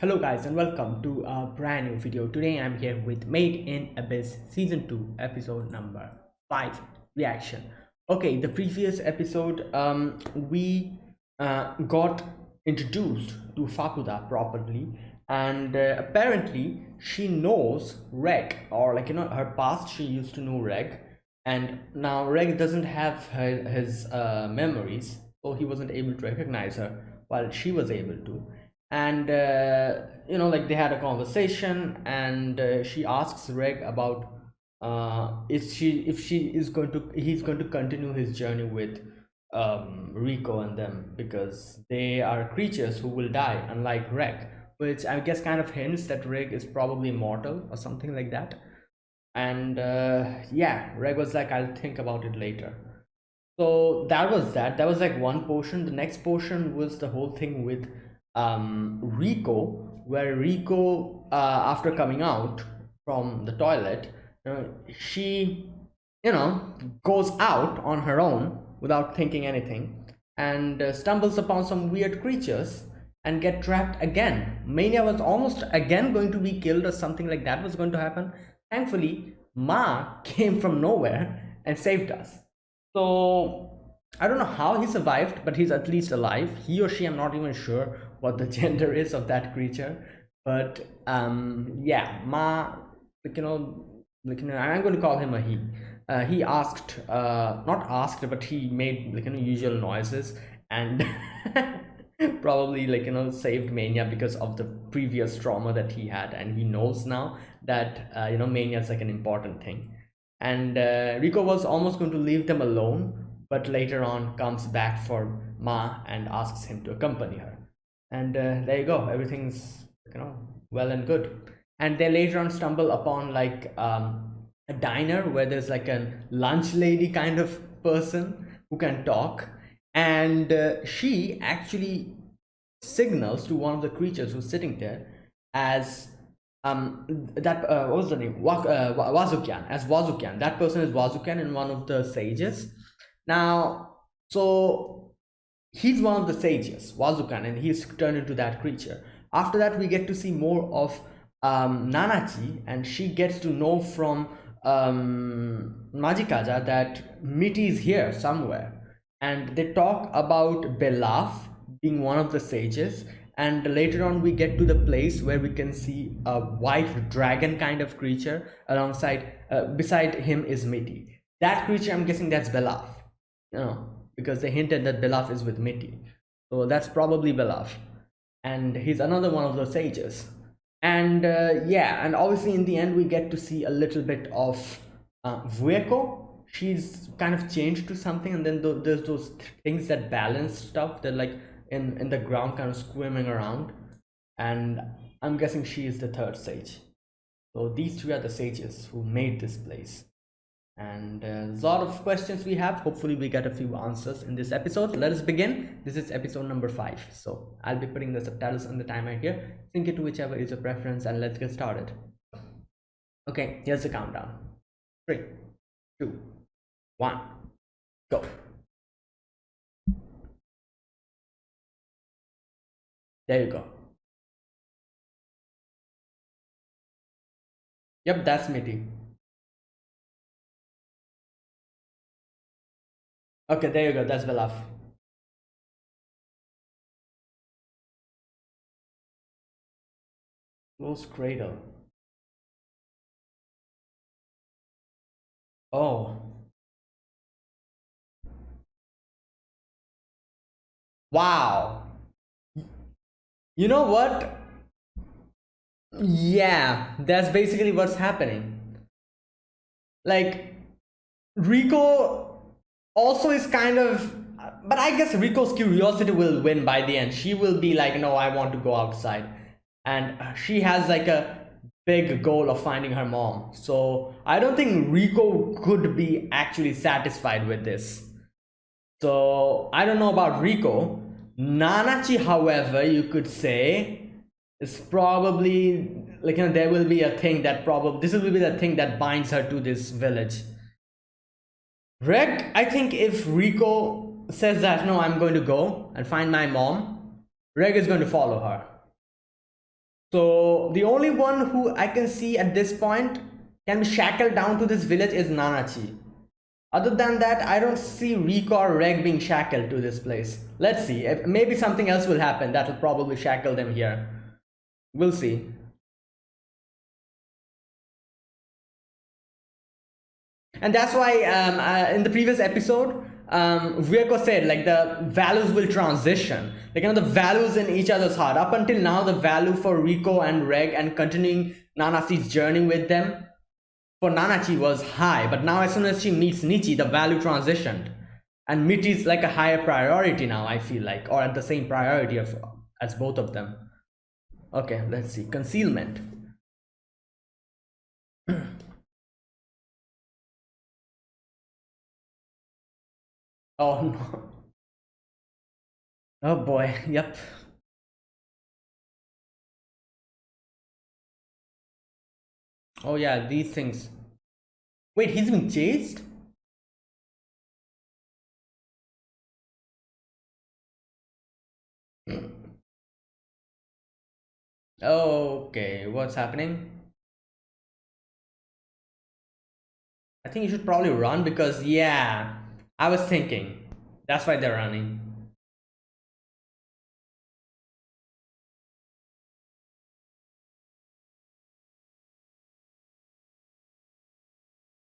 Hello guys and welcome to a brand new video. Today I'm here with Made in Abyss Season 2 episode number 5 reaction. Okay, the previous episode we got introduced to Fakuda properly, and apparently she knows Reg, or her past. She used to know Reg, and now Reg doesn't have his memories, so he wasn't able to recognize her while she was able to. And like they had a conversation, and she asks Reg about if she is going to he's going to continue his journey with Rico and them, because they are creatures who will die unlike Reg, which I guess kind of hints that Reg is probably immortal or something like that. And yeah, Reg was like, I'll think about it later. So that was like one portion. The next portion was the whole thing with Rico, where Rico, after coming out from the toilet, she goes out on her own without thinking anything, and stumbles upon some weird creatures and get trapped again. Mania was almost again going to be killed, or something like that was going to happen. Thankfully, Ma came from nowhere and saved us. So I don't know how he survived, but he's at least alive. He or she, I'm not even sure what the gender is of that creature. But yeah, Ma, I'm going to call him a he. He asked, not asked, but he made usual noises, and probably saved Mania because of the previous trauma that he had, and he knows now that Mania is like an important thing. And Rico was almost going to leave them alone, but later on comes back for Ma and asks him to accompany her. And there you go, everything's well and good. And they later on stumble upon like a diner where there's like a lunch lady kind of person who can talk, and she actually signals to one of the creatures who's sitting there as that what was the name, Wazukian, as Wazukian. That person is Wazukian and one of the sages. Now, so he's one of the sages, Wazukan, and he's turned into that creature. After that, we get to see more of Nanachi, and she gets to know from Majikaja that Miti is here somewhere. And they talk about Belaf being one of the sages, and later on we get to the place where we can see a white dragon kind of creature alongside, beside him is Miti. That creature, I'm guessing that's Belaf, because they hinted that Belaf is with Mitty. So that's probably Belaf. And he's another one of those sages. And yeah, and obviously in the end, we get to see a little bit of Vueko. She's kind of changed to something, and then there's those things that balance stuff that like in the ground kind of swimming around. And I'm guessing she is the third sage. So these three are the sages who made this place. And there's a lot of questions we have. Hopefully we get a few answers in this episode. Let us begin. This is episode number 5, so I'll be putting the subtitles on the timer here. Sync it to whichever is your preference, and let's get started. Okay, here's the countdown. 3, 2, 1, go. There you go. Yep, that's Mitty. Okay, there you go, that's Belaf. Close cradle. Oh, wow. You know what? Yeah, that's basically what's happening. Like, Rico also is kind of, but I guess Rico's curiosity will win by the end. She will be like, no, I want to go outside. And she has like a big goal of finding her mom. So I don't think Rico could be actually satisfied with this. So I don't know about Rico. Nanachi, however, you could say, is probably like, there will be a thing that probably, this will be the thing that binds her to this village. Reg, I think if Rico says that, no, I'm going to go and find my mom, Reg is going to follow her. So the only one who I can see at this point can be shackled down to this village is Nanachi. Other than that, I don't see Rico or Reg being shackled to this place. Let's see. Maybe something else will happen that will probably shackle them here. We'll see. And that's why in the previous episode, Rieko said like the values will transition. Like, you know, the values in each other's heart. Up until now, the value for Rico and Reg and continuing Nanachi's journey with them for Nanachi was high. But now as soon as she meets Nichi, the value transitioned. And Michi is like a higher priority now, I feel like, or at the same priority of as both of them. Okay, let's see. Concealment. Oh no. Oh boy. Yep. Oh yeah, these things. Wait, he's being chased? Okay, what's happening? I think you should probably run because, yeah, I was thinking. That's why they're running.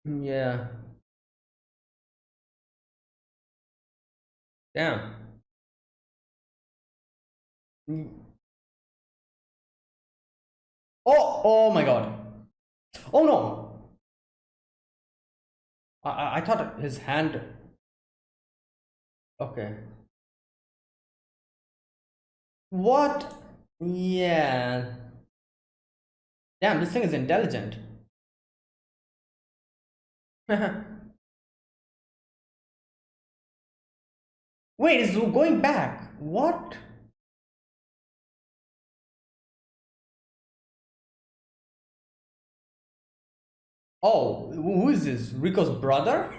Yeah. Damn. Oh my god. Oh no. I thought his hand. Okay. What? Yeah. Damn, this thing is intelligent. Wait, it's going back. What? Oh, who is this? Rico's brother?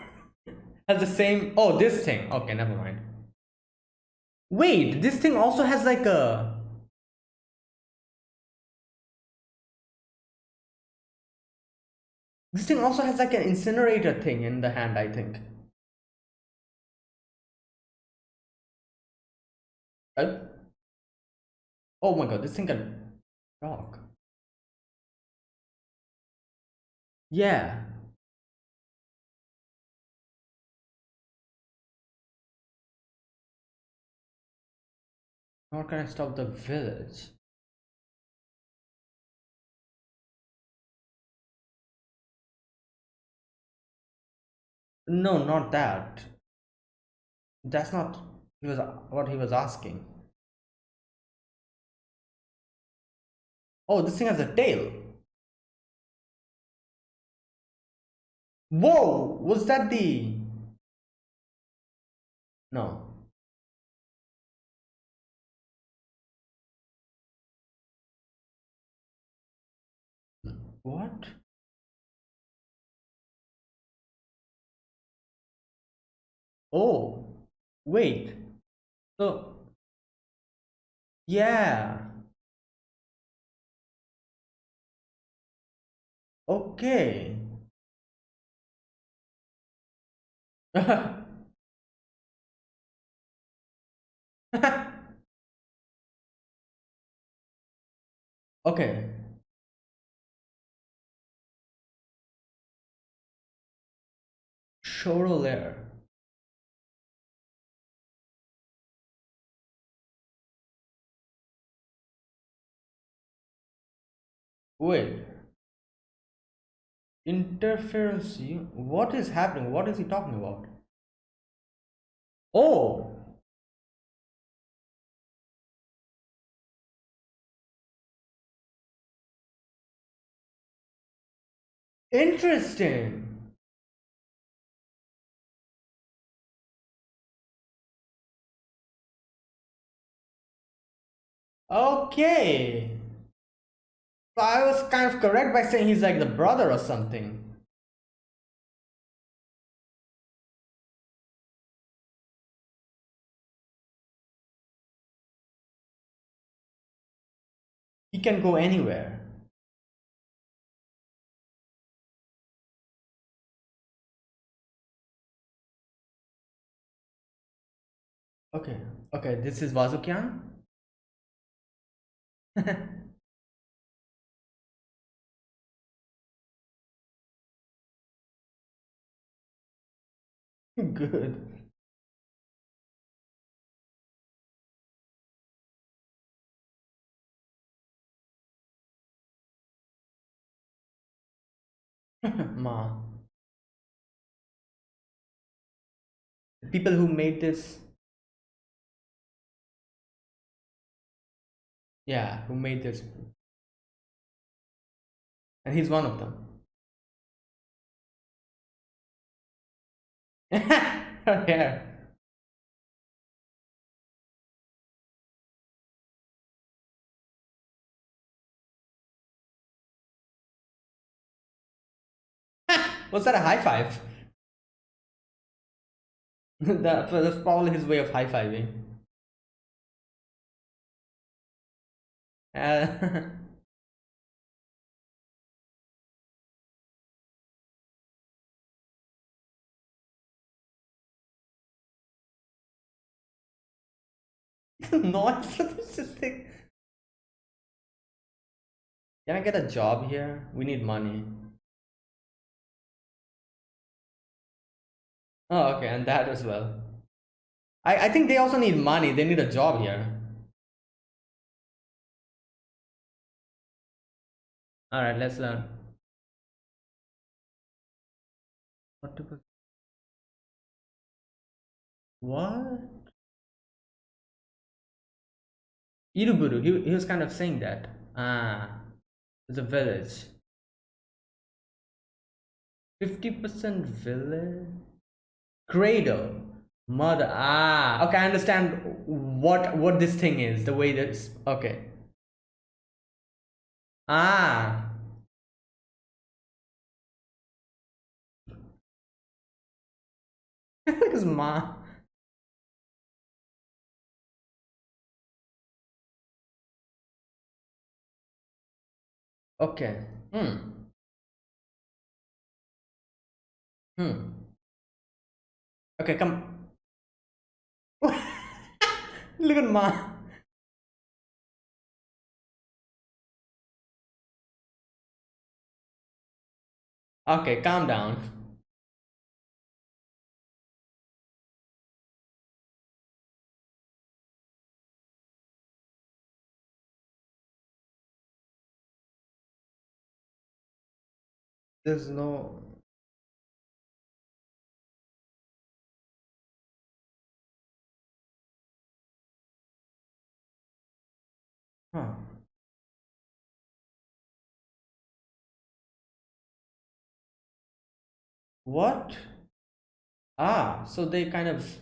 Has the same. Oh, this thing. Okay, never mind. Wait, this thing also has like a. This thing also has like an incinerator thing in the hand, I think. Right? Oh my god, this thing can talk. Yeah. How can I stop the village? No, not that. That's not he was what he was asking. Oh, this thing has a tail. Whoa! Was that the. No. What? Oh, wait. So, yeah. Okay. Okay. Chorolaire. Wait. Interference. What is happening? What is he talking about? Oh, interesting. Okay. So I was kind of correct by saying he's like the brother or something. can go anywhere. Okay. Okay, this is Vazukyan. Good. Ma. The people who made this, yeah, who made this, and he's one of them. Yeah. Was that a high five? That's probably his way of high fiving. Uh, not thing. Can I get a job here? We need money. Oh, okay, and that as well. I think they also need money. They need a job here. All right, let's learn. What? What? Iruburu. He was kind of saying that. Ah, it's a village. 50% village. Cradle. Mother. Ah, okay. I understand what this thing is. The way that's okay. Ah, because ma. Okay. Hmm. Hmm. Okay, come. Look at ma. Okay, calm down. There's no. Huh. What? Ah, so they kind of.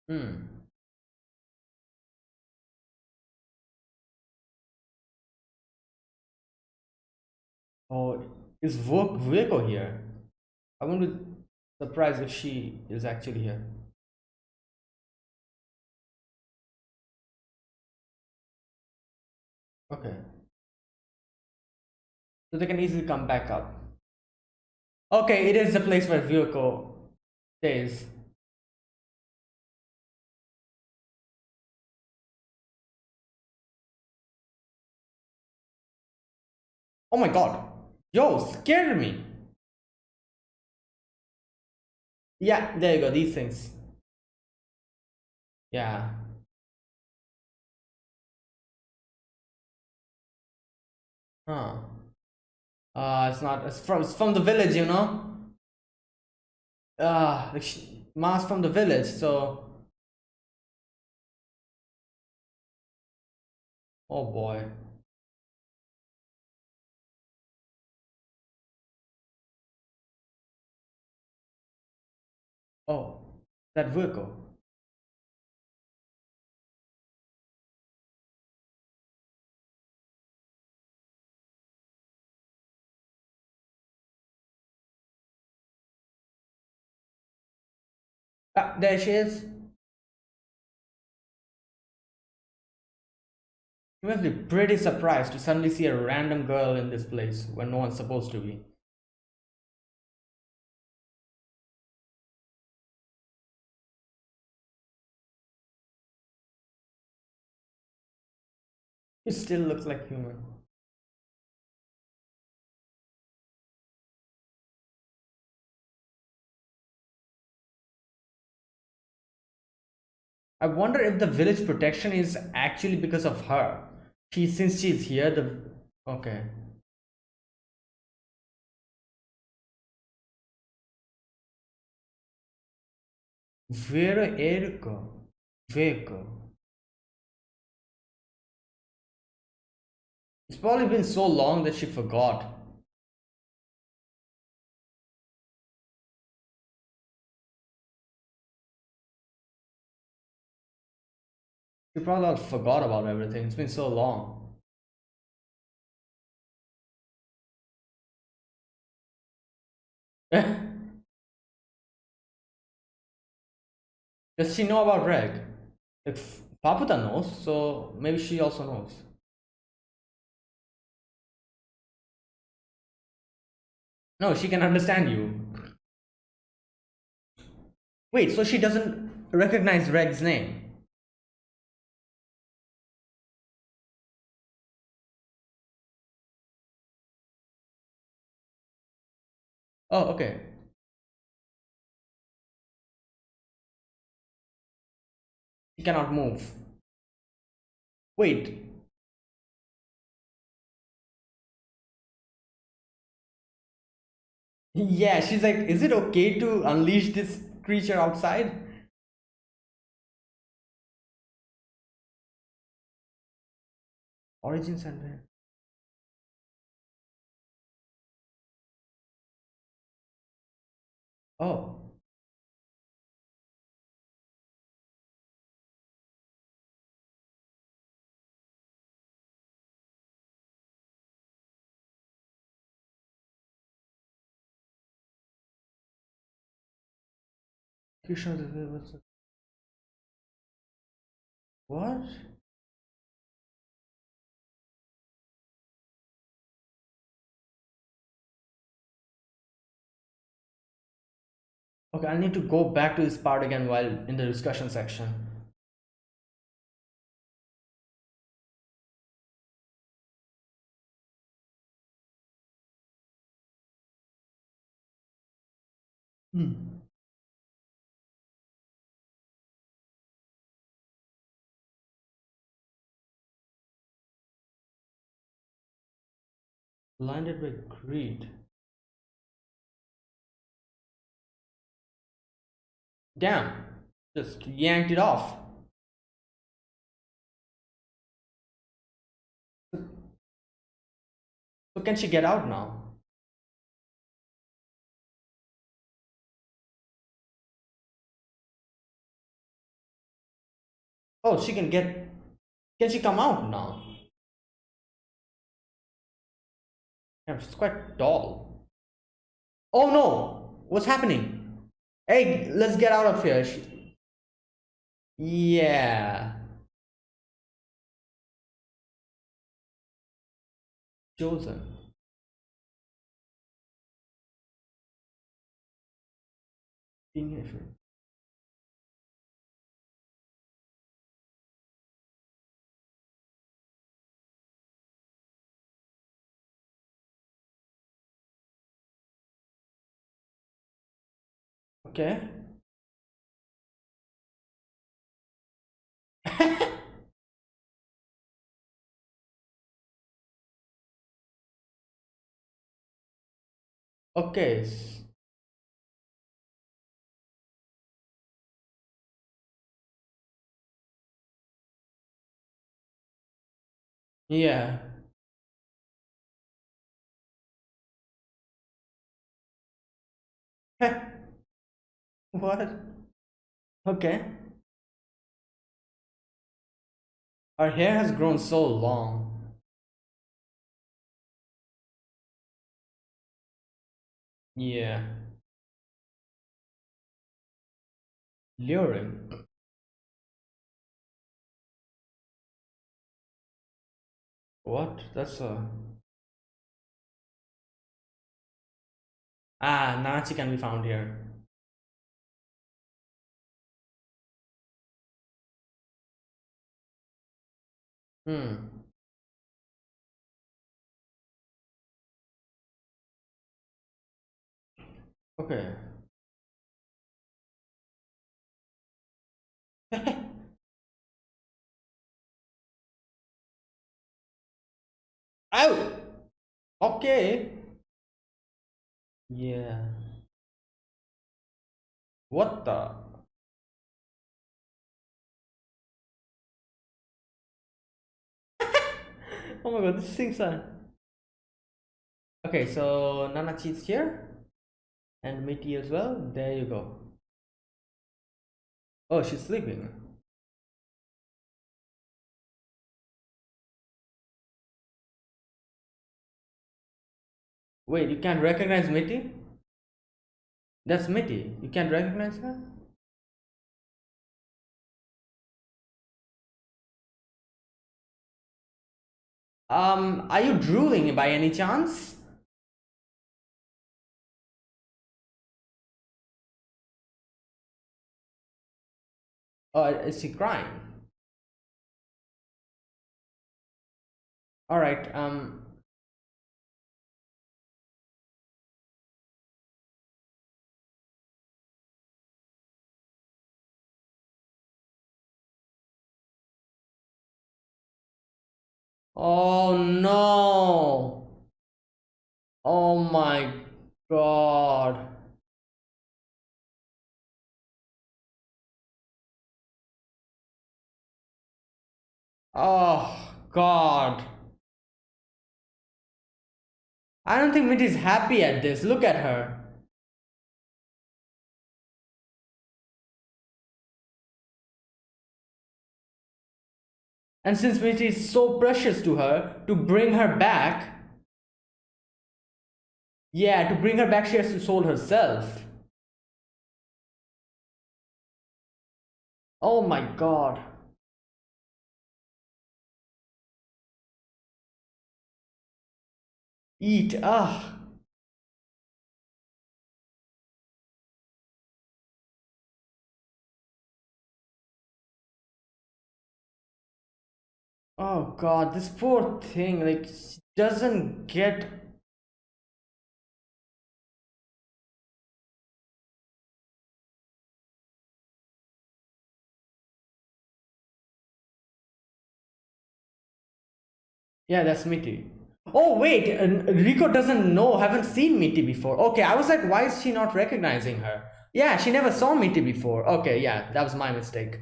Hmm. Oh, is Vueko here? I wouldn't be surprised if she is actually here. Okay. So they can easily come back up. Okay, it is the place where Vueko stays. Oh my god. Yo, scared me. Yeah, there you go, these things. Yeah. Huh. It's not. It's from the village, you know. Like Ma's from the village, so. Oh boy. Oh, that Vueko. Ah, there she is. You must be pretty surprised to suddenly see a random girl in this place where no one's supposed to be. You still looks like human. I wonder if the village protection is actually because of her. Since she's here, the okay. Vera Erica. Veko. It's probably been so long that she forgot. She probably forgot about everything. It's been so long. Does she know about Reg? If Paputa knows, so maybe she also knows. No, she can understand you. Wait, so she doesn't recognize Reg's name? Oh, okay. She cannot move. Wait. Yeah, she's like, is it okay to unleash this creature outside? Origins and oh, Krishna, what? Okay, I need to go back to this part again while in the discussion section. Hmm. Blinded by greed. Damn, just yanked it off. So can she get out now? Oh, she can get. Can she come out now? Damn, she's quite tall. Oh no! What's happening? Hey, let's get out of here. Yeah, chosen. Being here. Okay. Okay. Yeah. What? Okay. Her hair has grown so long. Yeah. Luring. What? That's a... Ah, Nanachi can be found here. Hmm. Okay. Oh! Okay. Yeah. What the? Oh my god, this thing's okay, so Nanachi's here and Mitty as well. There you go. Oh, she's sleeping. Wait, you can't recognize Mitty? That's Mitty. You can't recognize her? Are you drooling by any chance? Or is she crying? Alright, oh no! Oh my god. Oh god. I don't think Mitty's happy at this. Look at her. And since Mitty is so precious to her, to bring her back, yeah, to bring her back, she has to sold herself. Oh my god. Eat. Ah. Oh god, this poor thing, like, she doesn't get. Yeah, that's Mitty. Oh wait, Rico doesn't know, haven't seen Mitty before. Okay, I was like, why is she not recognizing her? Yeah, she never saw Mitty before. Okay, yeah, that was my mistake.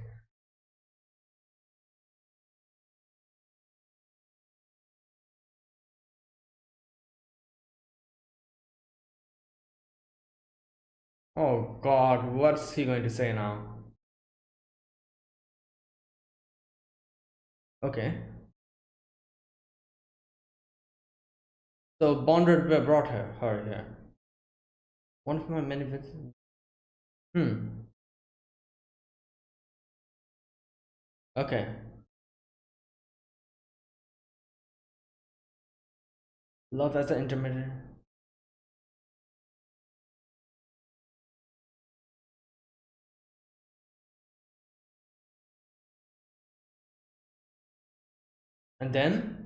Oh god, what's he going to say now? Okay. So Bondred brought her here. One of my many visits. Hmm. Okay. Love as an intermediary. And then?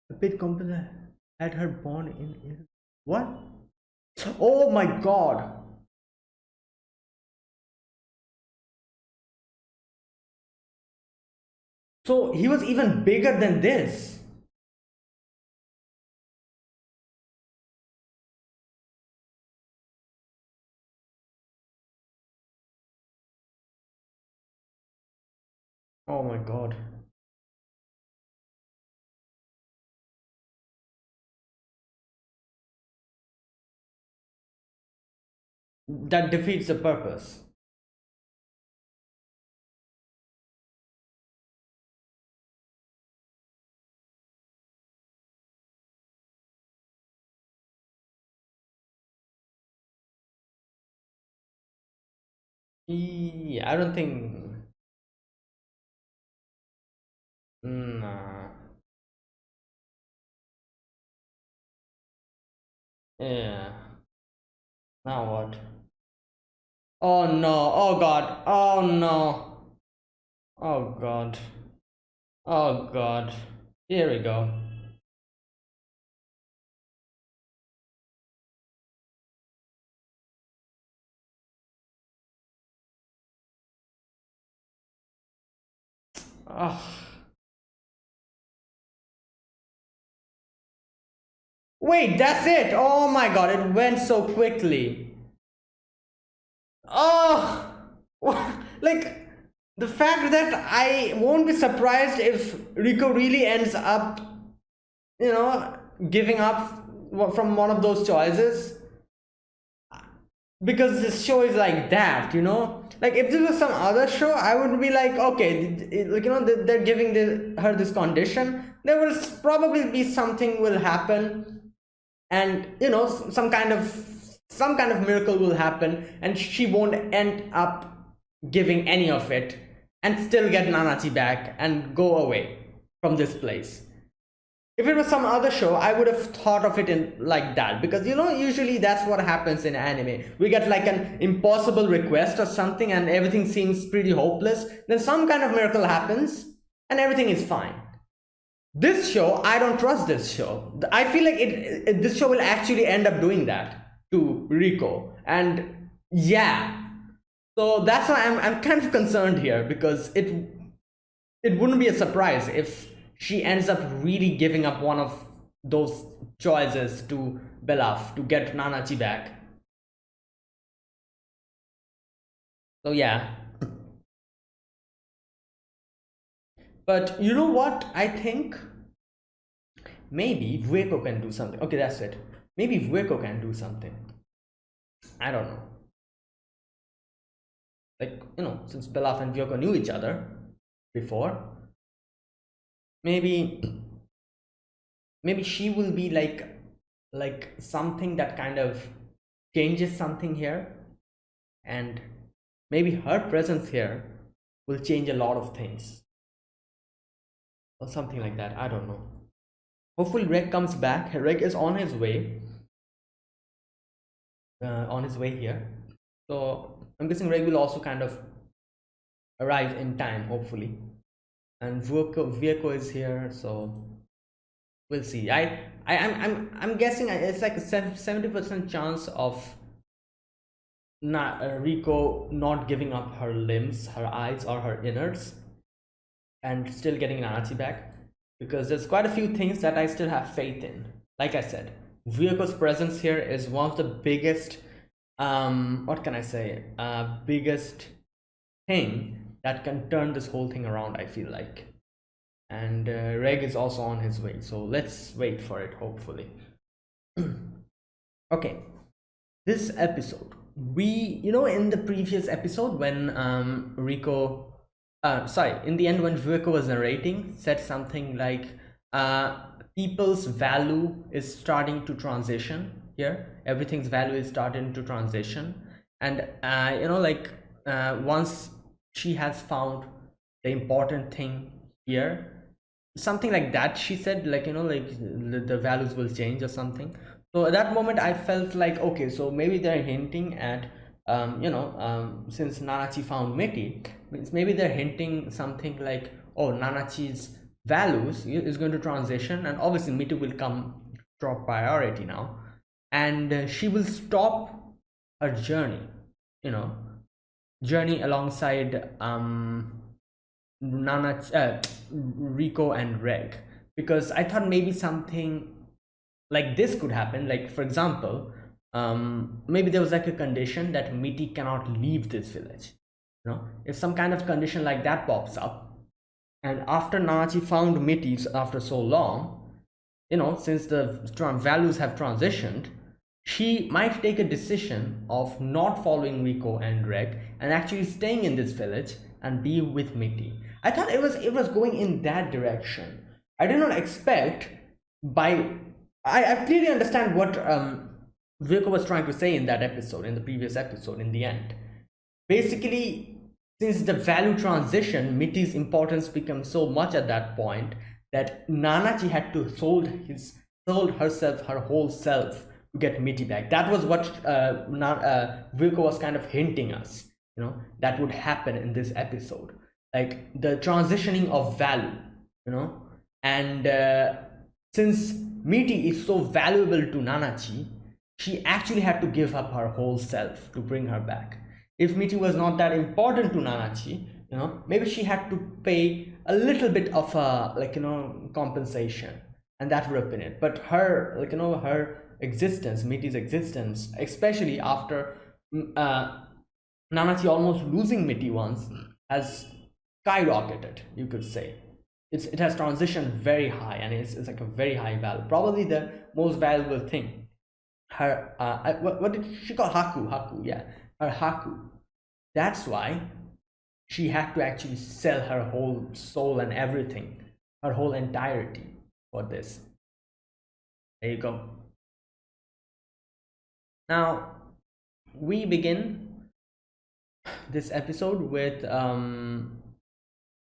A bit complex had her born in what? Oh my god! So he was even bigger than this. Oh my god. That defeats the purpose. Yeah, I don't think. Nah. Yeah. Now what? Oh no. Oh god. Oh no. Oh god. Oh god. Here we go. Oh. Wait, that's it. Oh my god, it went so quickly. Oh. Like, the fact that I won't be surprised if Rico really ends up, you know, giving up from one of those choices, because this show is like that, like if this was some other show I would be like, okay, like, they're giving her this condition, there will probably be something will happen, and some kind of miracle will happen and she won't end up giving any of it and still get Nanachi back and go away from this place. If it was some other show, I would have thought of it in like that, because usually that's what happens in anime. We get like an impossible request or something and everything seems pretty hopeless, then some kind of miracle happens and everything is fine. This show, I don't trust this show. I feel like this show will actually end up doing that to Rico, and yeah, so that's why I'm kind of concerned here, because it wouldn't be a surprise if she ends up really giving up one of those choices to Belaf to get Nanachi back. So yeah. But you know what? I think maybe Vueko can do something. Okay, that's it. Maybe Vueko can do something. I don't know. Like, since Belaf and Vueko knew each other before, maybe she will be like something that kind of changes something here, and maybe her presence here will change a lot of things or something like that. I don't know. Hopefully Reg comes back. Reg is on his way, here, so I'm guessing Reg will also kind of arrive in time, hopefully. And Vieko is here, so we'll see. I'm guessing it's like a 70% chance of Rico not giving up her limbs, her eyes, or her innards, and still getting Nanachi back, because there's quite a few things that I still have faith in. Like I said, Vieko's presence here is one of the biggest, what can I say, biggest thing that can turn this whole thing around, I feel like. And Reg is also on his way, so let's wait for it, hopefully. Okay, this episode, in the previous episode when Rico, sorry, in the end when Vueko was narrating, said something like, people's value is starting to transition here. Everything's value is starting to transition, and once she has found the important thing here, something like that she said, like the values will change or something. So at that moment I felt like, okay, so maybe they're hinting at, since Nanachi found Meti, means maybe they're hinting something like, oh, Nanachi's values is going to transition, and obviously Meti will come top priority now, and she will stop her journey, you know journey alongside Rico and Reg, because I thought maybe something like this could happen. Like, for example, maybe there was like a condition that Miti cannot leave this village. If some kind of condition like that pops up, and after Nanachi found Miti after so long, since the values have transitioned, she might take a decision of not following Rico and Reg and actually staying in this village and be with Miti. I thought it was going in that direction. I did not expect by I clearly understand what Vico was trying to say in that episode, in the previous episode, in the end. basically, since the value transition, Mitty's importance becomes so much at that point that Nanachi had to sold herself, her whole self, to get Mitty back. That was what Wilco was kind of hinting us, that would happen in this episode, like the transitioning of value, you know, and since Mitty is so valuable to Nanachi, she actually had to give up her whole self to bring her back. If Michi was not that important to Nanachi, maybe she had to pay a little bit of a compensation, and that would have been it. But her her existence, Michi's existence, especially after Nanachi almost losing Michi once, has skyrocketed, you could say. It has transitioned very high, and it's like a very high value, probably the most valuable thing. Her what did she call Haku, yeah, her Haku. That's why she had to actually sell her whole soul and everything, her whole entirety for this. There you go. Now we begin this episode with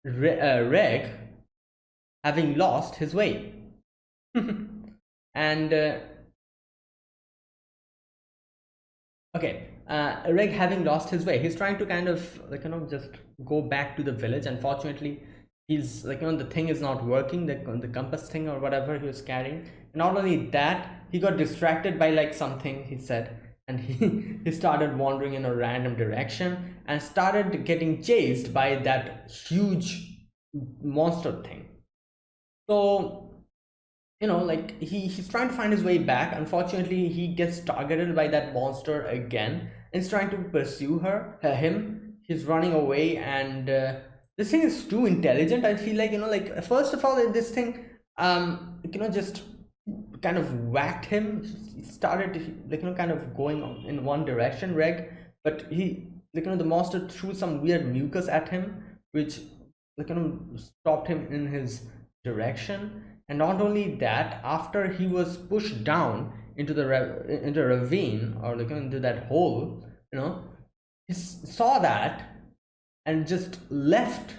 Reg having lost his way. And okay, Reg having lost his way, he's trying to kind of just go back to the village. Unfortunately, he's the thing is not working, the compass thing or whatever he was carrying. And not only that, he got distracted by something he said, and he started wandering in a random direction and started getting chased by that huge monster thing. So he's trying to find his way back. Unfortunately, he gets targeted by that monster again and is trying to pursue him. He's running away, and this thing is too intelligent. I feel like first of all, this thing just kind of whacked him. He started kind of going in one direction, Reg, but he the monster threw some weird mucus at him, which stopped him in his direction. And not only that, after he was pushed down into the into a ravine, or into that hole, he saw that and just left,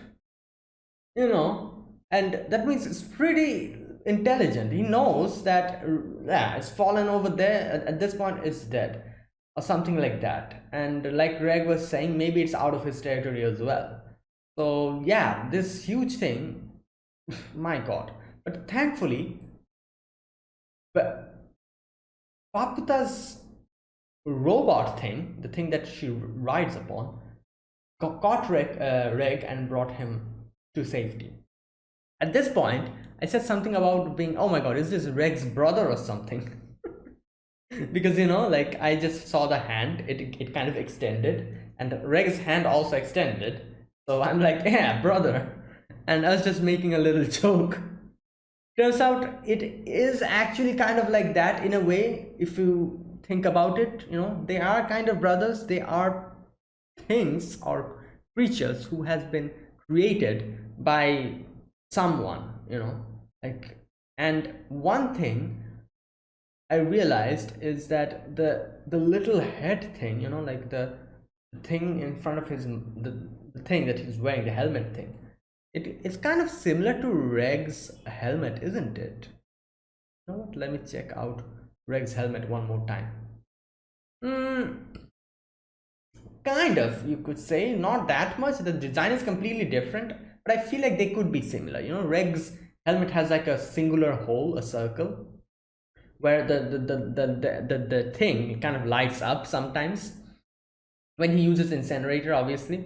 and that means it's pretty intelligent. He knows that, yeah, it's fallen over there, at this point it's dead, or something like that. And like Greg was saying, maybe it's out of his territory as well. So yeah, this huge thing, my god. But thankfully, Paputa's robot thing, the thing that she rides upon, caught Reg and brought him to safety. At this point, I said something about being, oh my god, is this Reg's brother or something? Because I just saw the hand, it kind of extended, and Reg's hand also extended. So I'm like, yeah, brother. And I was just making a little joke. Turns out it is actually kind of like that in a way. If you think about it, they are kind of brothers. They are things or creatures who has been created by someone, and one thing I realized is that the little head thing, the thing in front of his, the thing that he's wearing, the helmet thing, it's kind of similar to Reg's helmet, isn't it? You know what? Let me check out Reg's helmet one more time. Kind of, you could say, not that much. The design is completely different, but I feel like they could be similar. Reg's helmet has like a singular hole, a circle, where the thing kind of lights up sometimes when he uses incinerator, obviously.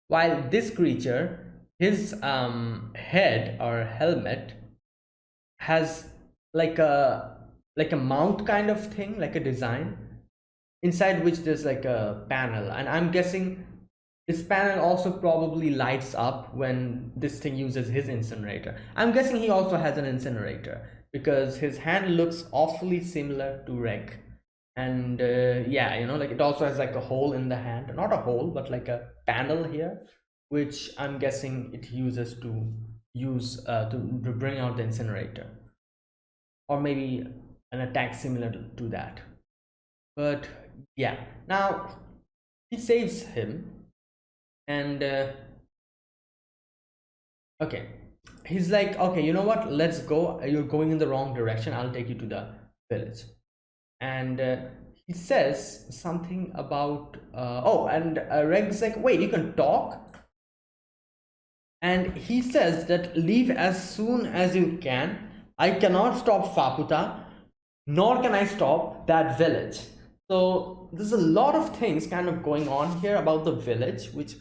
While this creature, his head or helmet has like a mount kind of thing, like a design inside which there's like a panel, and I'm guessing this panel also probably lights up when this thing uses his incinerator. I'm guessing he also has an incinerator because his hand looks awfully similar to Reg. And yeah, it also has like a hole in the hand, not a hole but like a panel here, which I'm guessing it uses to bring out the incinerator, or maybe an attack similar to that. But yeah, now He saves him, and okay, he's like, okay, you know what, let's go, you're going in the wrong direction, I'll take you to the village. And he says something about oh, and Reg's like, wait, you can talk? And he says that leave as soon as you can. I cannot stop Faputa, nor can I stop that village. So there's a lot of things kind of going on here about the village, which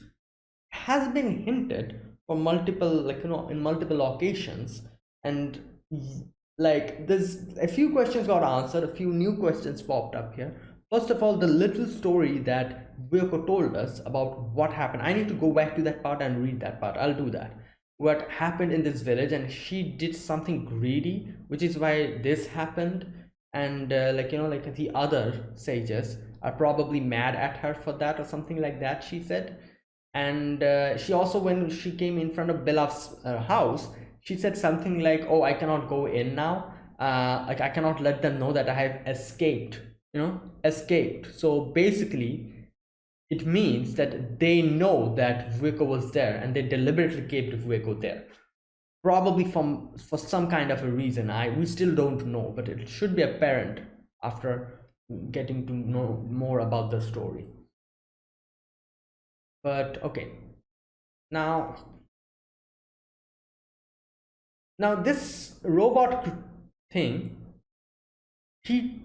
has been hinted for multiple, like, in multiple occasions. And like, there's a few questions got answered, a few new questions popped up here. First of all, the little story that Vyoko told us about what happened. I need to go back to that part and read that part. I'll do that. What happened in this village, and she did something greedy, which is why this happened. And like, like the other sages are probably mad at her for that or something like that, she said. And she also, when she came in front of Belaf's house, she said something like, oh, I cannot go in now, like I cannot let them know that I have escaped, escaped. So basically it means that they know that Vueko was there, and they deliberately kept Vueko there, probably for some kind of a reason. We still don't know, but it should be apparent after getting to know more about the story. But okay, now this robot thing, he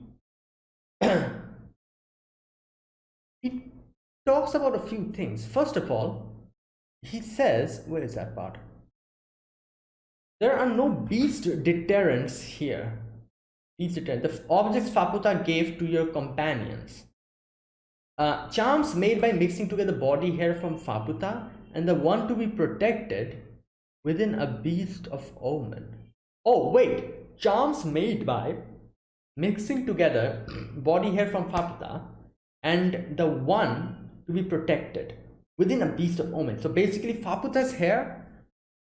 he talks about a few things. First of all, he says, where is that part? There are no beast deterrents here. Beast deterrent. The objects Faputa gave to your companions. Charms made by mixing together body hair from Faputa and the one to be protected within a beast of omen. Oh, wait. Charms made by mixing together body hair from Faputa and the one to be protected within a beast of omen. So basically, Faputa's hair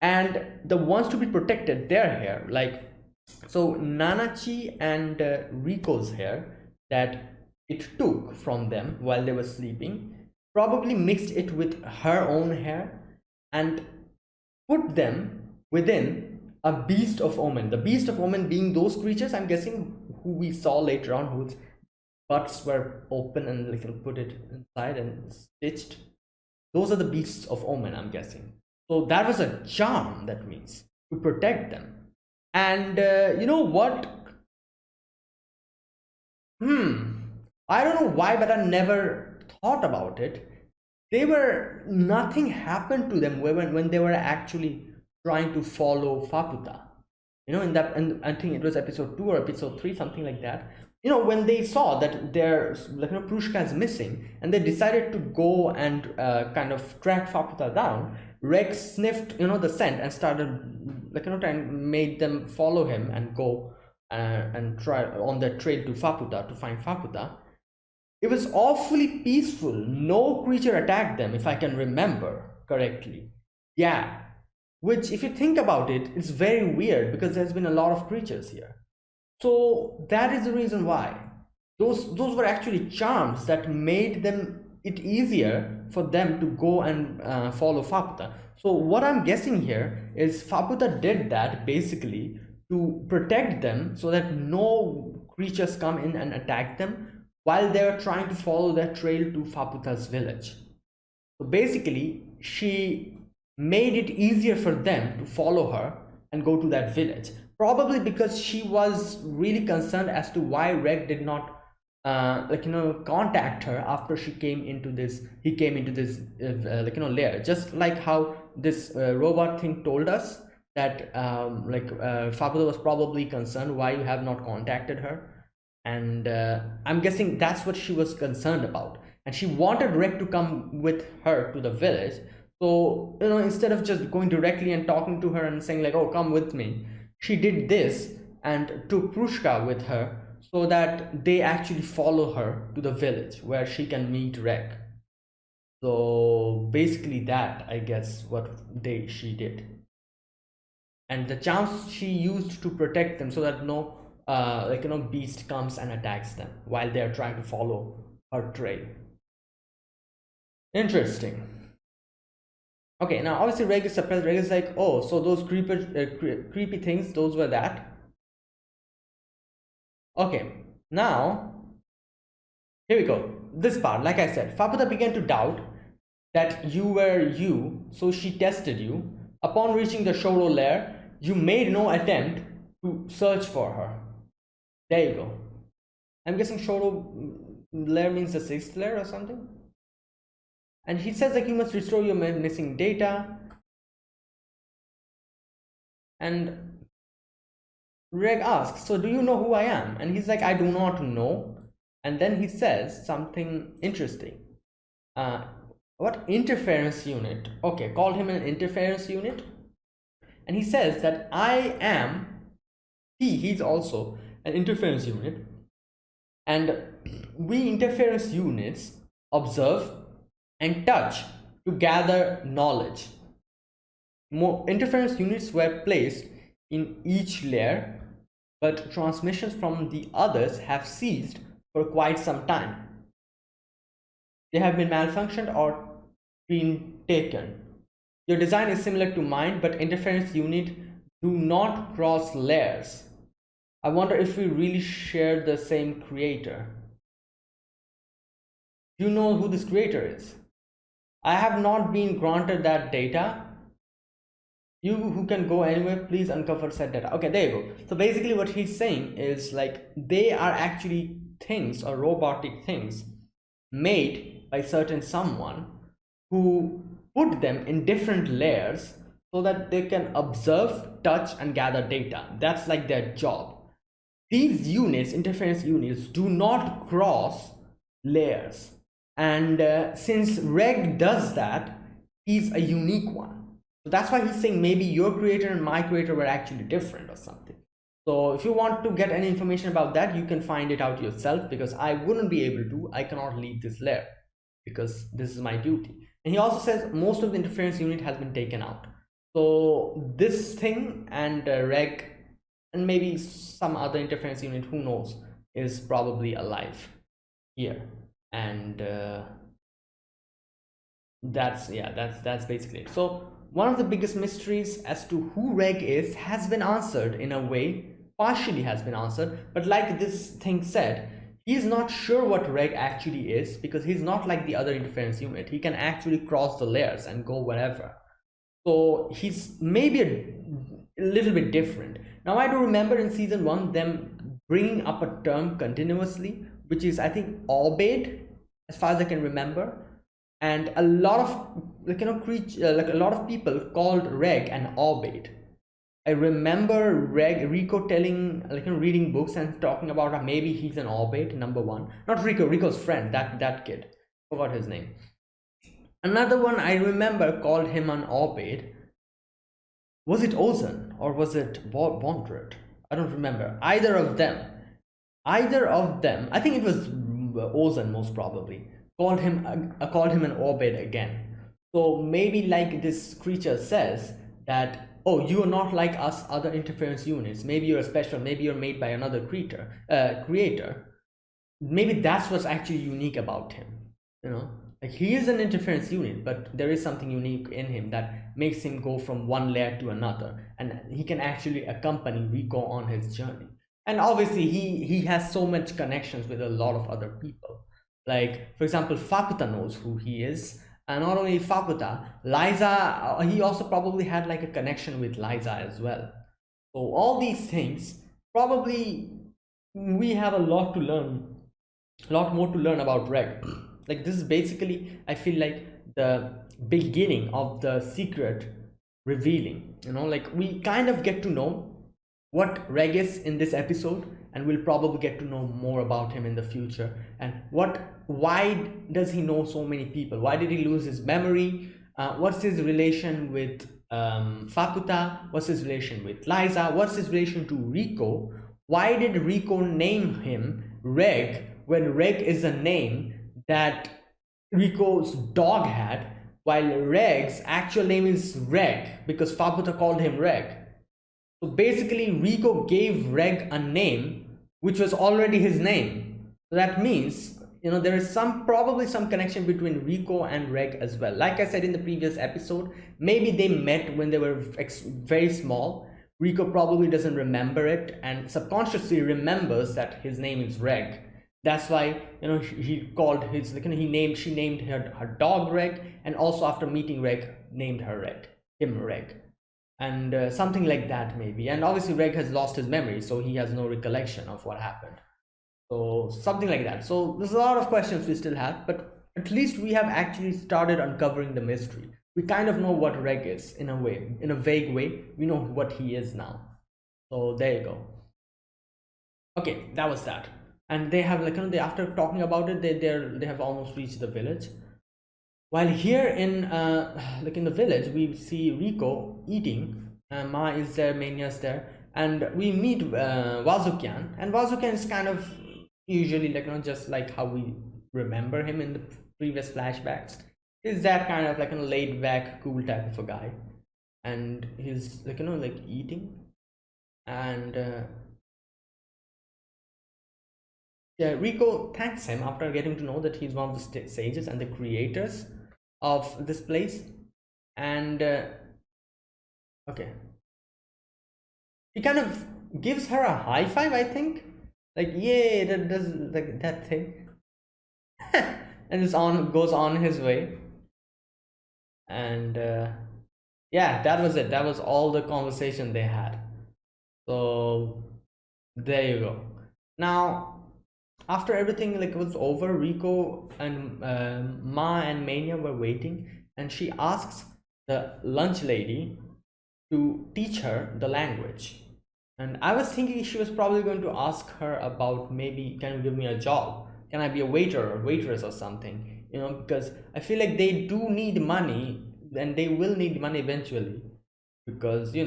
and the ones to be protected, their hair, like, so Nanachi and Riko's hair that it took from them while they were sleeping, probably mixed it with her own hair and put them within a beast of omen. The beast of omen being those creatures, I'm guessing, who we saw later on, whose butts were open and like put it inside and stitched. Those are the beasts of omen, I'm guessing. So that was a charm, that means, to protect them. And you know what? I don't know why, but I never thought about it. Nothing happened to them when they were actually trying to follow Faputa. In that, and I think it was episode 2 or episode 3, something like that. When they saw that their, like, Prushka is missing, and they decided to go and kind of track Faputa down. Rex sniffed, the scent and started, like, and made them follow him and go and try on their trail to Faputa to find Faputa. It was awfully peaceful. No creature attacked them, if I can remember correctly. Yeah, which, if you think about it, it's very weird because there's been a lot of creatures here. So that is the reason why. Those were actually charms that made it easier for them to go and follow Faputa. So what I'm guessing here is Faputa did that basically to protect them so that no creatures come in and attack them while they're trying to follow their trail to Faputa's village. So basically, she made it easier for them to follow her and go to that village. Probably because she was really concerned as to why Reg did not contact her after he came into this lair. Just like how this robot thing told us that Fabulo was probably concerned why you have not contacted her. And I'm guessing that's what she was concerned about, and she wanted Reg to come with her to the village. So instead of just going directly and talking to her and saying like, oh, come with me, she did this and took Prushka with her so that they actually follow her to the village where she can meet Reg. So basically that, I guess, what she did. And the charms she used to protect them so that no beast comes and attacks them while they're trying to follow her trail. Interesting. Okay, now obviously Reg is surprised. Reg is like, oh, so those creepy things, those were that. Okay, now here we go. This part, like I said, Fabuta began to doubt that you were you, so she tested you. Upon reaching the Shoro lair, you made no attempt to search for her. There you go. I'm guessing Shoro lair means the sixth lair or something. And he says like you must restore your missing data. And Reg asks, so do you know who I am? And he's like, I do not know. And then he says something interesting. What interference unit? Okay, call him an interference unit. And he says that I am, he's also an interference unit. And we interference units observe and touch to gather knowledge. More interference units were placed in each layer, but transmissions from the others have ceased for quite some time. They have been malfunctioned or been taken. Your design is similar to mine, but interference unit do not cross layers. I wonder if we really share the same creator. Do you know who this creator is? I have not been granted that data. You who can go anywhere, please uncover said data. Okay, there you go. So basically what he's saying is like they are actually things or robotic things made by certain someone who put them in different layers so that they can observe, touch, and gather data. That's like their job. These units, interference units, do not cross layers. And since Reg does that, he's a unique one. So that's why he's saying maybe your creator and my creator were actually different or something. So if you want to get any information about that, you can find it out yourself, because I wouldn't be able to. I cannot leave this layer because this is my duty. And he also says most of the interference unit has been taken out. So this thing and Reg and maybe some other interference unit, who knows, is probably alive here. And that's basically it. So one of the biggest mysteries as to who Reg is has been answered in a way, partially has been answered, but like this thing said, he's not sure what Reg actually is, because he's not like the other interference unit. He can actually cross the layers and go wherever. So he's maybe a little bit different. Now I do remember in season 1 them bringing up a term continuously, which is I think obeyed, as far as I can remember. And a lot of like a lot of people called Reg an obeyed. I remember Rico telling, like, reading books and talking about how maybe he's an obeyed, number one. Not Rico, Rico's friend, that kid, forgot his name. Another one I remember called him an obeyed. Was it Ozan or was it Bondred? I don't remember. Either of them, I think it was Ozan most probably, called him an obeyed again. So maybe like this creature says that, oh, you are not like us other interference units. Maybe you're special. Maybe you're made by another creator. Maybe that's what's actually unique about him. You know, like he is an interference unit, but there is something unique in him that makes him go from one layer to another, and he can actually accompany Rico on his journey. And obviously, he has so much connections with a lot of other people. Like, for example, Faputa knows who he is. And not only Faputa, Liza, he also probably had like a connection with Liza as well. So all these things, probably we have a lot to learn, a lot more to learn about Reg. Like this is basically, I feel like, the beginning of the secret revealing. You know, like we kind of get to know what Reg is in this episode, and we'll probably get to know more about him in the future. And why does he know so many people? Why did he lose his memory? What's his relation with Fakuta? What's his relation with Liza? What's his relation to Rico? Why did Rico name him Reg when Reg is a name that Rico's dog had, while Reg's actual name is Reg because Fakuta called him Reg? So basically, Rico gave Reg a name which was already his name. So that means there is probably some connection between Rico and Reg as well. Like I said in the previous episode, maybe they met when they were very small. Rico probably doesn't remember it and subconsciously remembers that his name is Reg. That's why he called his she named her dog Reg, and also after meeting Reg named him Reg, and something like that maybe. And obviously Reg has lost his memory, so he has no recollection of what happened. So something like that. So there's a lot of questions we still have, but at least we have actually started uncovering the mystery. We kind of know what Reg is in a way, in a vague way. We know what he is now. So there you go. Okay, that was that. And they have after talking about it, they have almost reached the village. While here in in the village, we see Rico eating. Ma is there, Mania's there, and we meet Wazukian, and Wazukian is kind of usually just like how we remember him in the previous flashbacks. He's that kind of like a laid back, cool type of a guy, and he's eating, and yeah, Rico thanks him after getting to know that he's one of the sages and the creators of this place, and okay, he kind of gives her a high five, I think, like yay, that does like that thing, and goes on his way, and yeah, that was it. That was all the conversation they had. So there you go. Now after everything was over, Rico and Ma and Mania were waiting, and she asks the lunch lady to teach her the language. And I was thinking she was probably going to ask her about, maybe, can you give me a job? Can I be a waiter or waitress or something? Because I feel like they do need money, and they will need money eventually, because they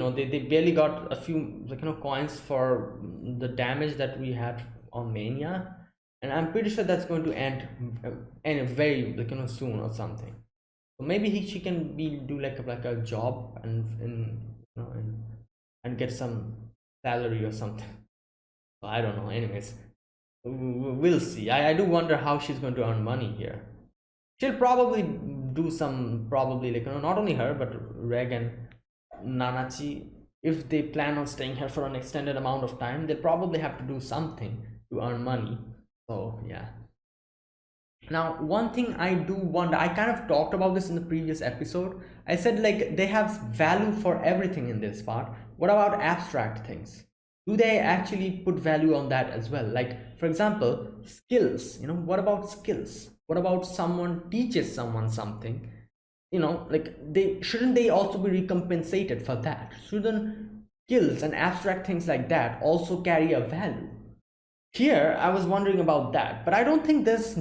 barely got a few coins for the damage that we had on Mania, and I'm pretty sure that's going to end very soon or something. So maybe she can do like a job and get some salary or something. So I don't know. Anyways, we'll see. I do wonder how she's going to earn money here. She'll probably do some, not only her but Reg and Nanachi, if they plan on staying here for an extended amount of time, they'll probably have to do something to earn money. So yeah. Now one thing I do wonder, I kind of talked about this in the previous episode. I said they have value for everything in this part. What about abstract things? Do they actually put value on that as well? Like, for example, skills. What about skills? What about someone teaches someone something? Shouldn't they also be recompensated for that? Shouldn't skills and abstract things like that also carry a value? Here I was wondering about that, but I don't think there's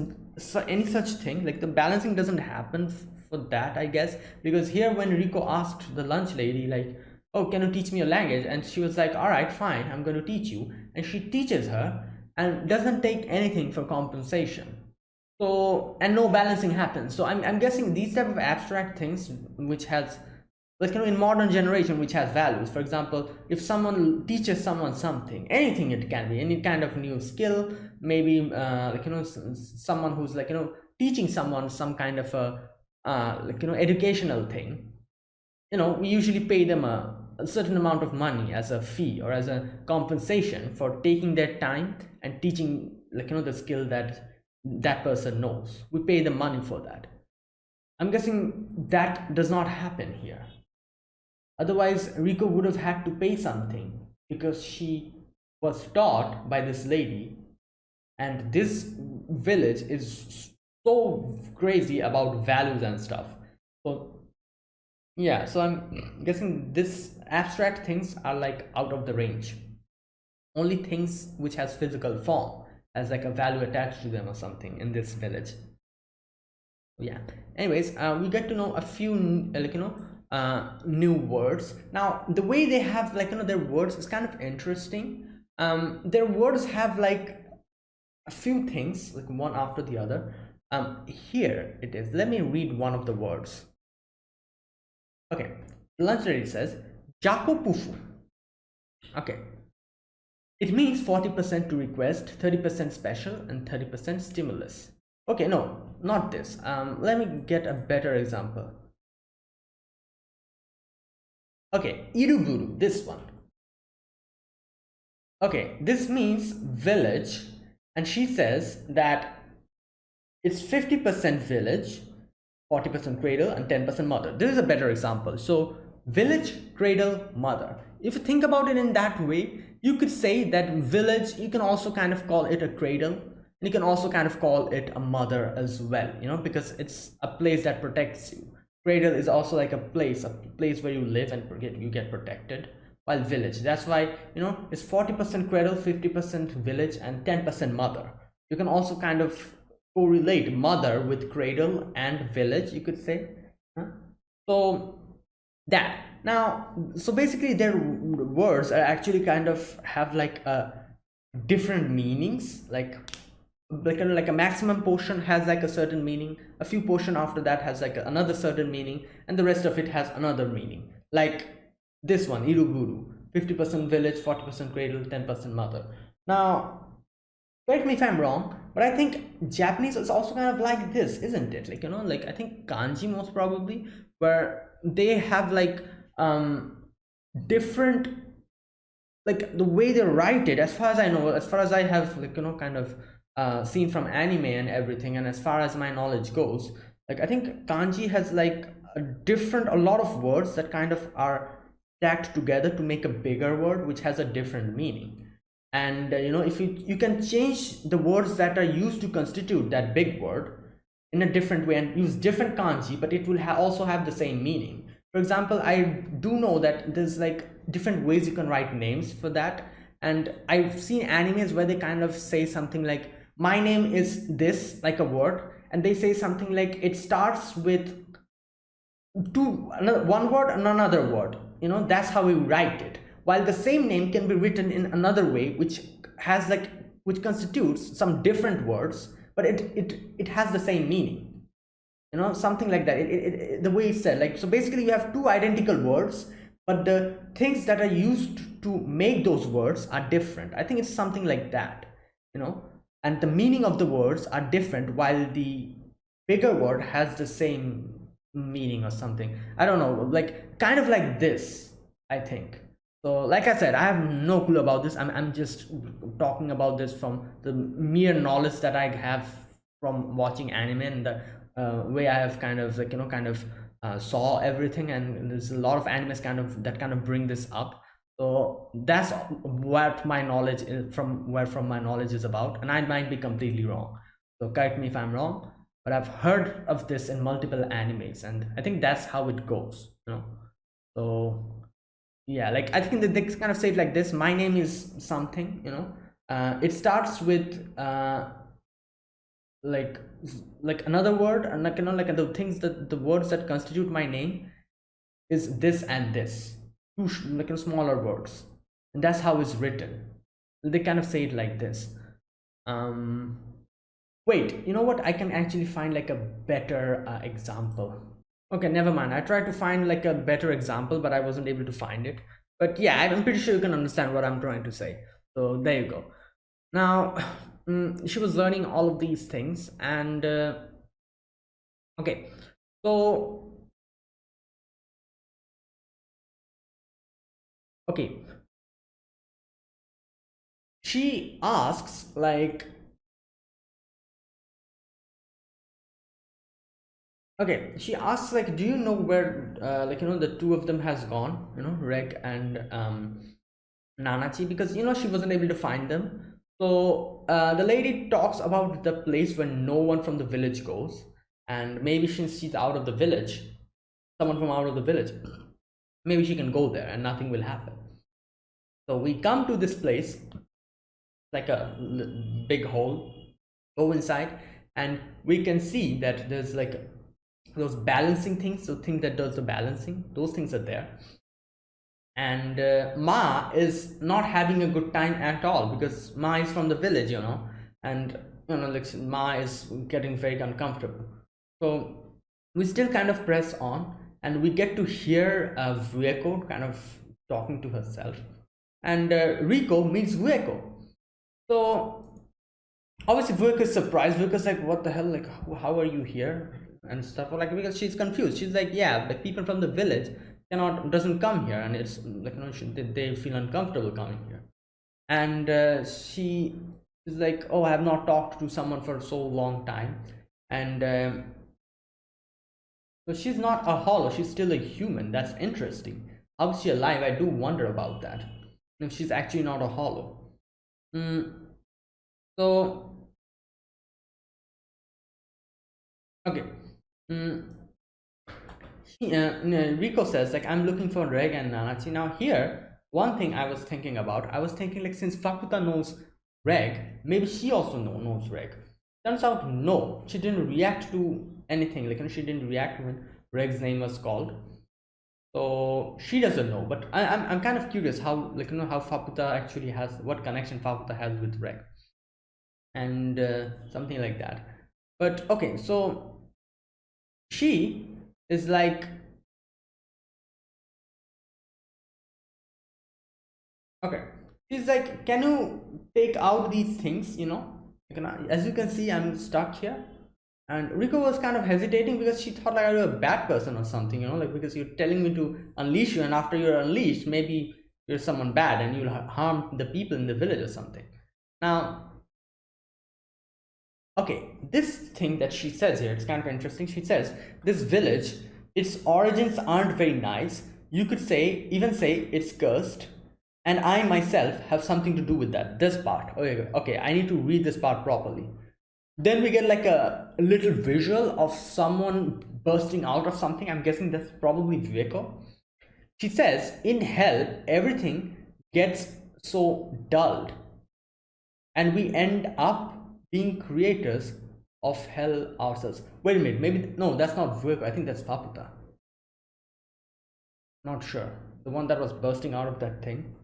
any such thing. The balancing doesn't happen for that, I guess, because here when Rico asked the lunch lady oh, can you teach me a language, and she was like, all right, fine, I'm going to teach you, and she teaches her and doesn't take anything for compensation. So, and no balancing happens. So I'm guessing these type of abstract things which has in modern generation, which has values. For example, if someone teaches someone something, anything, it can be any kind of new skill, maybe someone who's teaching someone some kind of a educational thing, we usually pay them a certain amount of money as a fee or as a compensation for taking their time and teaching the skill that person knows. We pay them money for that. I'm guessing that does not happen here. Otherwise, Rico would have had to pay something, because she was taught by this lady, and this village is so crazy about values and stuff. So yeah, so I'm guessing this abstract things are out of the range. Only things which has physical form as a value attached to them or something in this village. Yeah. Anyways, we get to know a few new words. Now the way they have their words is kind of interesting. Their words have a few things one after the other. Here it is. Let me read one of the words. Okay, lunch lady says Jako Pufu. Okay, it means 40% to request, 30% special, and 30% stimulus. Okay, no, not this. Let me get a better example. Okay, Iruguru, this one. Okay, this means village, and she says that it's 50% village, 40% cradle, and 10% mother. This is a better example. So, village, cradle, mother. If you think about it in that way, you could say that village, you can also kind of call it a cradle, and you can also kind of call it a mother as well, you know, because it's a place that protects you. Cradle is also like a place where you live and you get protected. While village, that's why, you know, it's 40% cradle, 50% village, and 10% mother. You can also kind of correlate mother with cradle and village, you could say. Huh? So that now, so basically their words are actually kind of have like a different meanings, like a maximum portion has like a certain meaning, a few portion after that has like another certain meaning, and the rest of it has another meaning. Like this one, iruguru, 50% village, 40% cradle, 10% mother. Now correct me if I'm wrong, but I think Japanese is also kind of like this, isn't it? Like, you know, like I think kanji most probably, where they have like different, like the way they write it, as far as I know, as far as I have, like, you know, kind of seen from anime and everything, and as far as my knowledge goes, like I think kanji has like a lot of words that kind of are stacked together to make a bigger word which has a different meaning. And you know, if you can change the words that are used to constitute that big word in a different way and use different kanji, but it will also have the same meaning. For example, I do know that there's like different ways you can write names for that, and I've seen animes where they kind of say something like, my name is this, like a word, and they say something like it starts with one word and another word, you know, that's how we write it, while the same name can be written in another way which has like, which constitutes some different words, but it has the same meaning, you know, something like that. The way it's said, like, so basically you have two identical words, but the things that are used to make those words are different. I think it's something like that, you know, and the meaning of the words are different while the bigger word has the same meaning or something. I don't know, like kind of like this, I think. So like I said, I have no clue about this. I'm just talking about this from the mere knowledge that I have from watching anime, and the way I have kind of, like, you know, kind of saw everything, and there's a lot of animes kind of that kind of bring this up. So that's what my knowledge is, from my knowledge is about, and I might be completely wrong, so correct me if I'm wrong, but I've heard of this in multiple animes, and I think that's how it goes, you know. So yeah, like I think that they kind of say it like this: my name is something, you know. It starts with like like another word, and like, you know, like the things that the words that constitute my name is this and this, two like, you know, smaller words, and that's how it's written. They kind of say it like this. um Wait, you know what, I can actually find like a better example. Okay, never mind, I tried to find like a better example, but I wasn't able to find it. But yeah, I'm pretty sure you can understand what I'm trying to say. So there you go. Now she was learning all of these things, and okay, so okay, she asks like, okay, she asks like, do you know where like, you know, the two of them has gone, you know, Reg and Nanachi, because, you know, she wasn't able to find them. So the lady talks about the place where no one from the village goes, and maybe since she's out of the village, someone from out of the village, maybe she can go there and nothing will happen. So we come to this place, like a big hole, go inside, and we can see that there's like those balancing things, so things that does the balancing, those things are there. And Ma is not having a good time at all, because Ma is from the village, you know, and, you know, like Ma is getting very uncomfortable. So we still kind of press on, and we get to hear Vueko kind of talking to herself, and Rico meets Vueko. So Obviously Vivek is surprised. Vivek is like, what the hell, like how are you here and stuff, like, because she's confused. She's like, yeah, like people from the village cannot doesn't come here, and it's like, they feel uncomfortable coming here. And she is like, oh, I have not talked to someone for so long time. And so she's not a hollow, she's still a human. That's interesting. How is she alive? I do wonder about that, if she's actually not a hollow. mm, so okay. mm, Rico says, like, I'm looking for Reg and Nanachi. Now here, one thing I was thinking about, I was thinking, like, since Fakuta knows Reg, maybe she also knows Reg. Turns out, no, she didn't react to anything. Like, she didn't react when Reg's name was called. So she doesn't know. But I'm kind of curious how, like, how Fakuta actually has, what connection Fakuta has with Reg. And something like that. But okay, so she is like, okay, she's like, can you take out these things, as you can see, I'm stuck here. And Rico was kind of hesitating because she thought, like, I was a bad person or something, like, because you're telling me to unleash you, and after you're unleashed, maybe you're someone bad and you'll harm the people in the village or something. Now, okay, this thing that she says here, it's kind of interesting. She says, this village, its origins aren't very nice. You could even say it's cursed. And I myself have something to do with that. This part. Okay, I need to read this part properly. Then we get like a little visual of someone bursting out of something. I'm guessing that's probably Viveko. She says, in hell, everything gets so dulled, and we end up being creators of hell ourselves. Wait a minute, maybe, no, that's not Viveko. I think that's Faputa. Not sure. The one that was bursting out of that thing.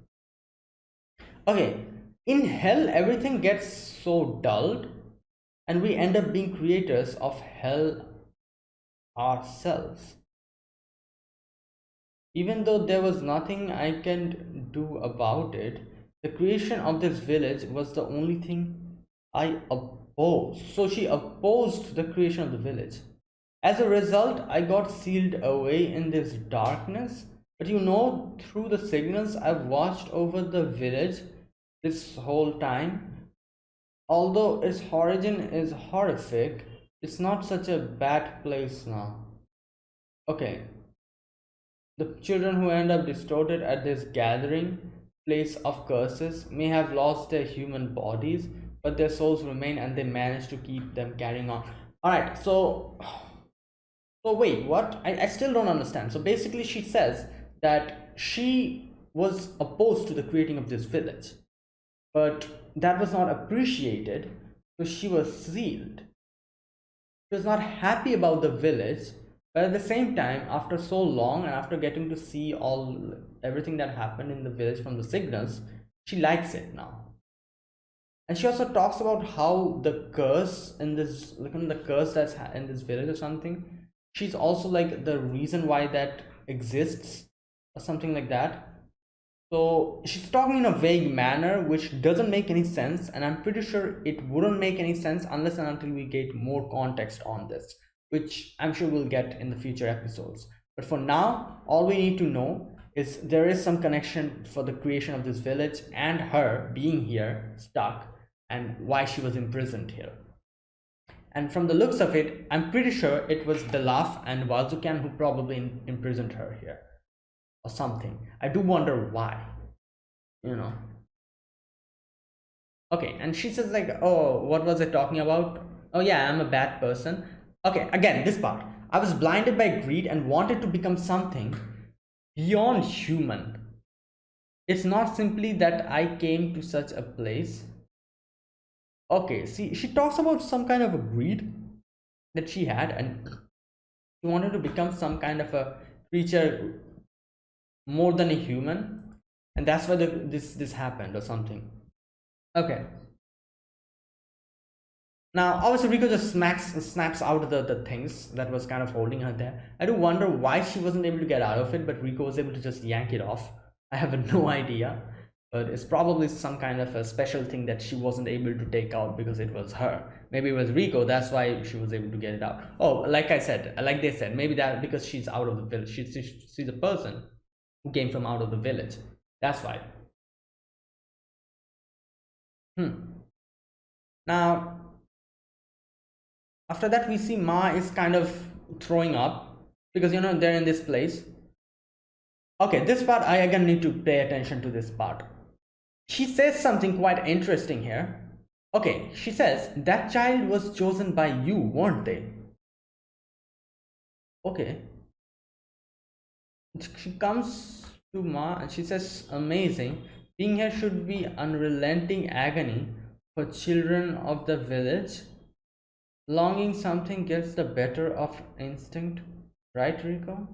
Okay, in hell, everything gets so dulled, and we end up being creators of hell ourselves. Even though there was nothing I can do about it, the creation of this village was the only thing I opposed. So she opposed the creation of the village. As a result, I got sealed away in this darkness. But through the signals I've watched over the village this whole time, although its origin is horrific, it's not such a bad place now. Okay, the children who end up distorted at this gathering place of curses may have lost their human bodies, but their souls remain, and they manage to keep them carrying on. Alright, so wait, what? I still don't understand. So basically, she says that she was opposed to the creating of this village, but that was not appreciated, so she was sealed. She was not happy about the village, but at the same time, after so long and after getting to see everything that happened in the village from the signals, she likes it now. And she also talks about how the curse in this, like, the curse that's in this village or something, she's also like the reason why that exists or something like that. So she's talking in a vague manner, which doesn't make any sense, and I'm pretty sure it wouldn't make any sense unless and until we get more context on this, which I'm sure we'll get in the future episodes. But for now, all we need to know is there is some connection for the creation of this village and her being here, stuck, and why she was imprisoned here. And from the looks of it, I'm pretty sure it was Belaf and Wazukan who probably imprisoned her here or something. I do wonder why, Okay, and she says, like, oh, what was it talking about? Oh yeah, I'm a bad person. Okay, again, this part. I was blinded by greed and wanted to become something beyond human. It's not simply that I came to such a place. Okay, see, she talks about some kind of a greed that she had, and she wanted to become some kind of a creature more than a human, and that's why this happened or something. Okay, now obviously Rico just snaps out the things that was kind of holding her there. I do wonder why she wasn't able to get out of it, but Rico was able to just yank it off. I have no idea. but it's probably some kind of a special thing that she wasn't able to take out because it was her. Maybe it was Rico, that's why she was able to get it out. Oh, like I said, like they said, maybe that because she's out of the village, she's a person who came from out of the village, that's why. Now after that we see Ma is kind of throwing up because they're in this place. Okay, this part I again need to pay attention to this part. She says something quite interesting here. Okay, she says that child was chosen by you, weren't they? Okay. She comes to Ma and she says, amazing. Being here should be unrelenting agony for children of the village. Longing something gets the better of instinct. Right, Rico?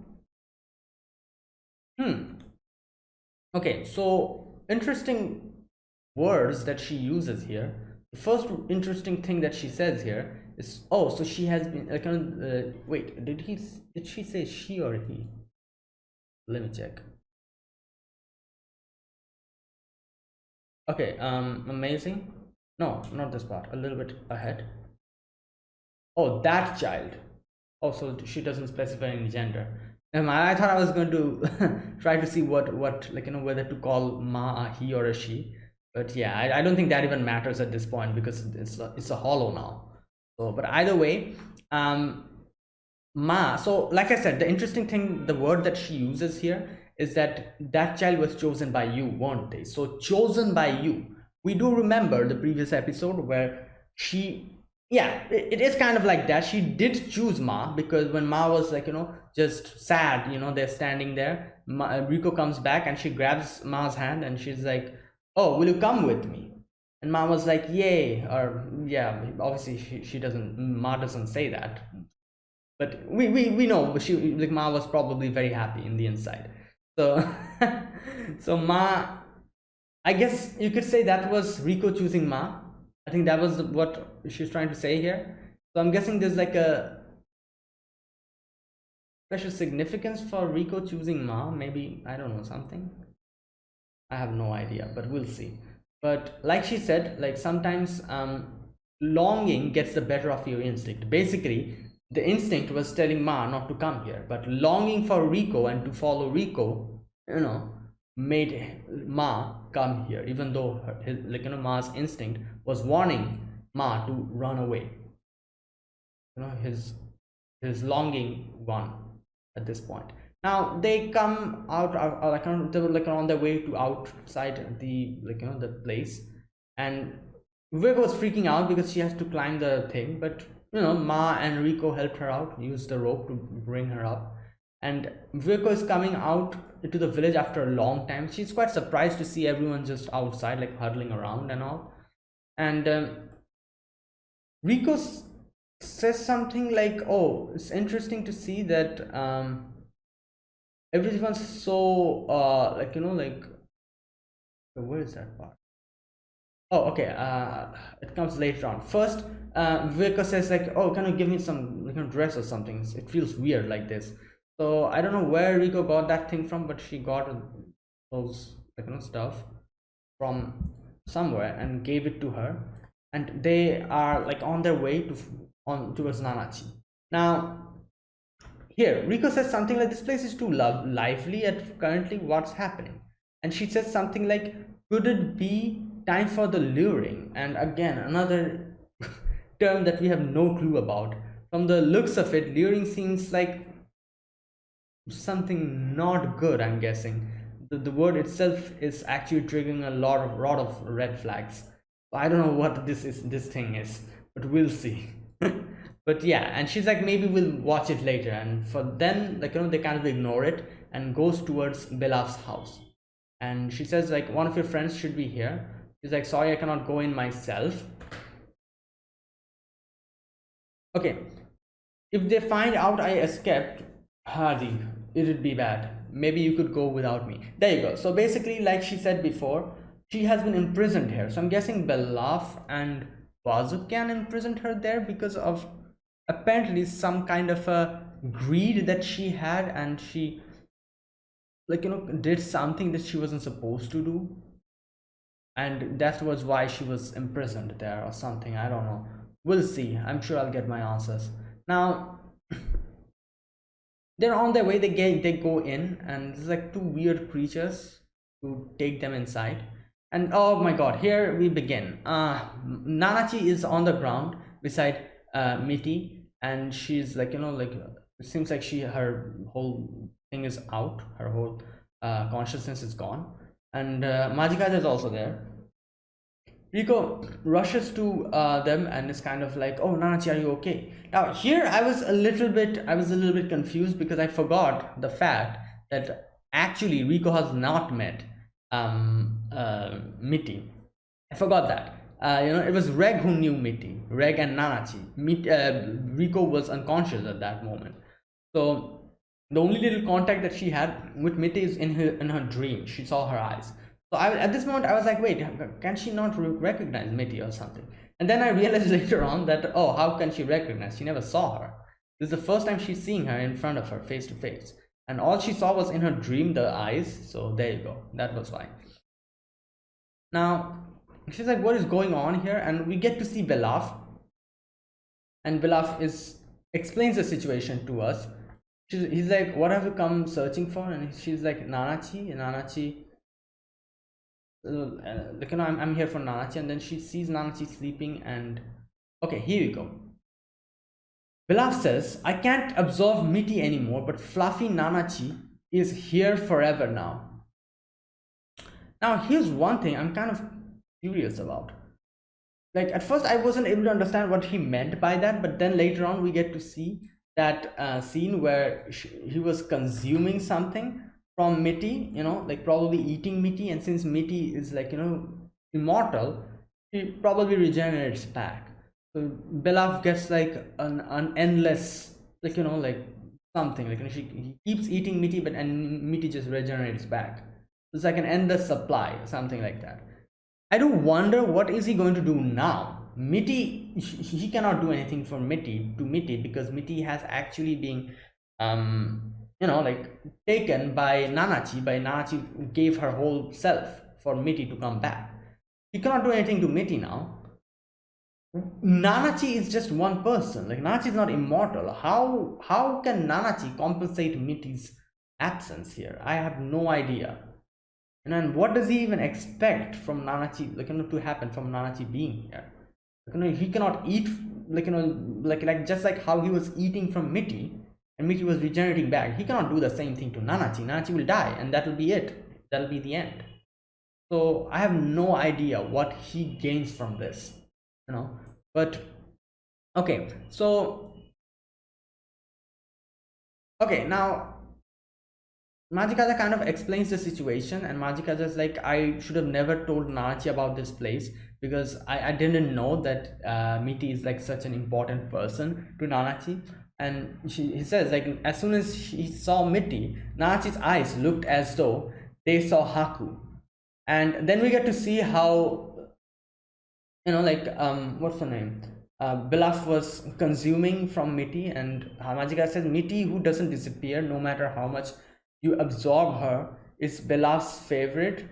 Okay, so interesting words that she uses here. The first interesting thing that she says here is, oh, so she has been wait, did she say she or he? Let me check. Okay, amazing. No, not this part, a little bit ahead. Oh, that child. Oh, so she doesn't specify any gender. I thought I was going to try to see what whether to call Ma a he or a she, but yeah, I don't think that even matters at this point because it's a hollow now. So, but either way, Ma. So, like I said, the interesting thing, the word that she uses here is that that child was chosen by you, weren't they? So, chosen by you. We do remember the previous episode where she, yeah, it is kind of like that. She did choose Ma because when Ma was like, just sad, they're standing there. Rico comes back and she grabs Ma's hand and she's like, oh, will you come with me? And Ma was like, yay, or yeah, obviously she doesn't, Ma doesn't say that, but we know she, like, Ma was probably very happy in the inside. So so Ma, I guess you could say that was Rico choosing Ma. I think that was what she's trying to say here. So I'm guessing there's like a special significance for Rico choosing Ma. Maybe, I don't know, something. I have no idea, but we'll see. But like she said, like sometimes longing gets the better of your instinct. Basically, the instinct was telling Ma not to come here, but longing for Rico and to follow Rico, made Ma come here, even though Ma's instinct was warning Ma to run away. His longing won at this point. Now they come out, they were like on their way to outside the the place, and Vic was freaking out because she has to climb the thing, but Ma and Rico helped her out, used the rope to bring her up, and Vico is coming out to the village after a long time. She's quite surprised to see everyone just outside, like huddling around and all, and Rico says something like, oh, it's interesting to see that everyone's so where is that part? Oh, okay. It comes later on. First, Vico says like, oh, can you give me some dress or something? It feels weird like this. So I don't know where Rico got that thing from, but she got those stuff from somewhere and gave it to her, and they are like on their way towards Nanachi. Now here, Rico says something like, this place is too lively at currently what's happening. And she says something like, could it be time for the luring? And again, another term that we have no clue about. From the looks of it, luring seems like something not good, I'm guessing. The word itself is actually triggering a lot of red flags. I don't know what this thing is, but we'll see. But yeah, and she's like, maybe we'll watch it later, and for then they kind of ignore it and goes towards Belaf's house, and she says like, one of your friends should be here. She's like, sorry, I cannot go in myself. Okay, if they find out I escaped, Hardy, it'd be bad. Maybe you could go without me. There you go. So basically, like she said before, she has been imprisoned here. So I'm guessing Belaf and Bazukan imprisoned her there because of apparently some kind of a greed that she had, and she did something that she wasn't supposed to do. and that was why she was imprisoned there or something. I don't know. We'll see. I'm sure I'll get my answers. Now they're on their way. They go in, and there's like two weird creatures to take them inside. And oh my god, here we begin. Nanachi is on the ground beside Miti, and she's like, like it seems like her whole thing is out. Her whole consciousness is gone, and Majikaja is also there. Rico rushes to them and is kind of like, "Oh, Nanachi, are you okay?" Now here I was a little bit confused because I forgot the fact that actually Rico has not met Mitty. I forgot that. It was Reg who knew Mitty, Reg and Nanachi. Rico was unconscious at that moment, so the only little contact that she had with Mitty is in her dream. She saw her eyes. So at this moment, I was like, wait, can she not recognize Mitty or something? And then I realized later on that, oh, how can she recognize? She never saw her. This is the first time she's seeing her in front of her, face to face. And all she saw was in her dream, the eyes. So there you go. That was why. Now, she's like, what is going on here? And we get to see Belaf. And Belaf explains the situation to us. He's like, what have you come searching for? And she's like, Nanachi. And Nanachi, like, I'm here for Nanachi. And then she sees Nanachi sleeping, and okay, here we go. Belaf says, I can't absorb Mitty anymore, but fluffy Nanachi is here forever now. Now here's one thing I'm kind of curious about. Like at first I wasn't able to understand what he meant by that, but then later on we get to see that scene where he was consuming something from Mitty, like probably eating Mitty, and since Mitty is like, immortal, he probably regenerates back. So Belaf gets like an endless, like, like something, like he keeps eating Mitty, and Mitty just regenerates back. It's like an endless supply, something like that. I do wonder what is he going to do now. Mitty, he cannot do anything for Mitty because Mitty has actually been like taken by Nanachi. Nanachi gave her whole self for Mitty to come back. He cannot do anything to Mitty now. Nanachi is just one person. Like Nanachi is not immortal. How can Nanachi compensate Mitty's absence here? I have no idea. And then what does he even expect from Nanachi, like, to happen from Nanachi being here? Like, he cannot eat, like, like just like how he was eating from Mitty, and Mitty was regenerating back. He cannot do the same thing to Nanachi. Nanachi will die, and that will be it. That will be the end. So I have no idea what he gains from this, But okay, so okay, now Majikaja kind of explains the situation, and Majikaja is like, I should have never told Nanachi about this place because I didn't know that Mitty is like such an important person to Nanachi. And he says, like, as soon as he saw Mitty, Nanachi's eyes looked as though they saw Haku. And then we get to see how, like, what's her name? Belaf was consuming from Mitty, and Majikaja says, Mitty, who doesn't disappear no matter how much you absorb her, is Belaf's favorite.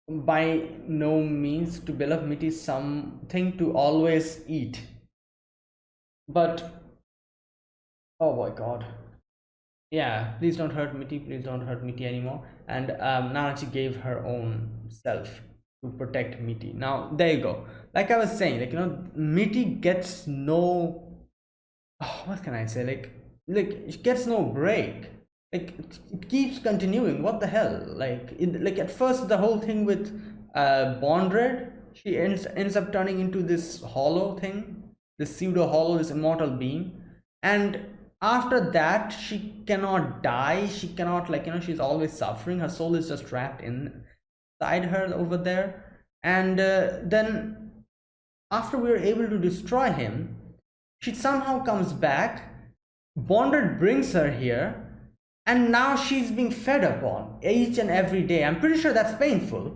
By no means to Belaf, Mitty is something to always eat. But oh my god, yeah, please don't hurt Mitty, please don't hurt Mitty anymore. And Nanachi gave her own self to protect Mitty. Now there you go. Like I was saying, like, Mitty gets no, what can I say, like it gets no break. Like it keeps continuing. What the hell? Like at first the whole thing with Bondred, she ends up turning into this hollow thing, this pseudo hollow, this immortal being, and after that she cannot die. She cannot, like, she's always suffering. Her soul is just trapped inside her over there. And then after we are able to destroy him, she somehow comes back. Bondred brings her here, and now she's being fed upon each and every day. I'm pretty sure that's painful,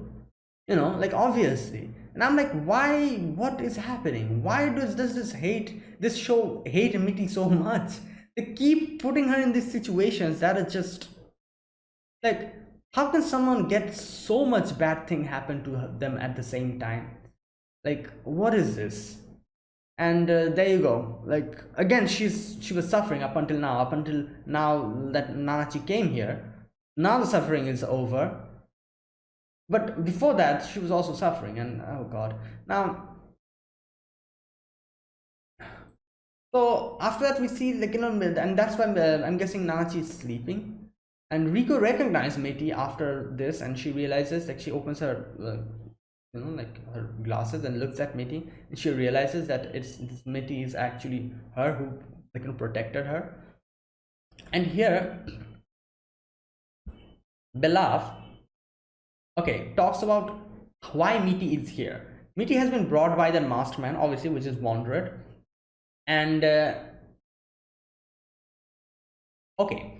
like, obviously. And I'm like, why? What is happening? Why does this show hate Mitty so much? They keep putting her in these situations that are just like, How can someone get so much bad thing happen to them at the same time? Like, what is this? And there you go. Like, again, she was suffering up until now that Nanachi came here. Now the suffering is over, but before that she was also suffering. And oh god. Now, so after that we see, like, and that's when I'm guessing Nanachi is sleeping, and Riko recognized Meti after this, and she realizes, like, she opens her like her glasses and looks at Meti, and she realizes that this Meti is actually her who, like, protected her. And here Belaf, okay, talks about why Meti is here. Meti has been brought by the masked man, obviously, which is Bondred, and okay,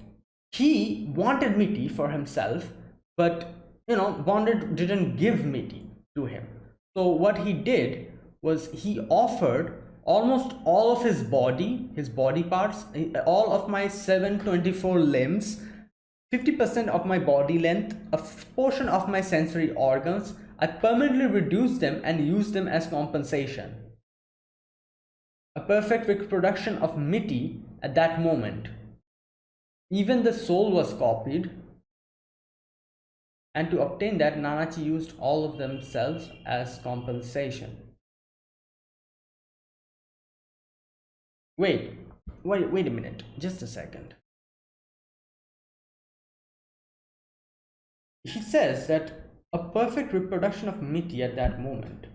he wanted Meti for himself, but Bondred didn't give Meti to him. So what he did was he offered almost all of his body parts, all of my 724 limbs, 50% of my body length, a portion of my sensory organs. I permanently reduced them and used them as compensation. A perfect reproduction of Miti at that moment. Even the soul was copied, and to obtain that, Nanachi used all of themselves as compensation. Wait a minute, just a second. He says that a perfect reproduction of Miti at that moment.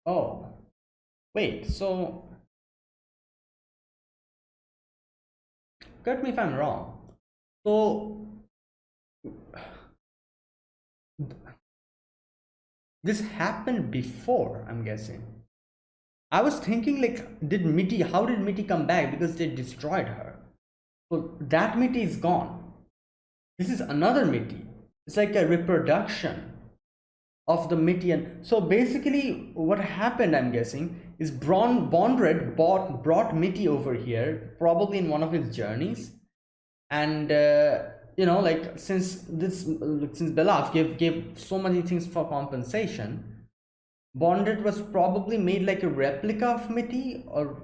Oh, wait, so correct me if I'm wrong. So this happened before, I'm guessing. I was thinking, like, how did Miti come back? Because they destroyed her. So that Miti is gone. This is another Miti. It's like a reproduction of the Miti. And so basically what happened, I'm guessing, is Bondred brought Miti over here, probably in one of his journeys. And like, since Belaf gave so many things for compensation, Bonded was probably made like a replica of Miti, or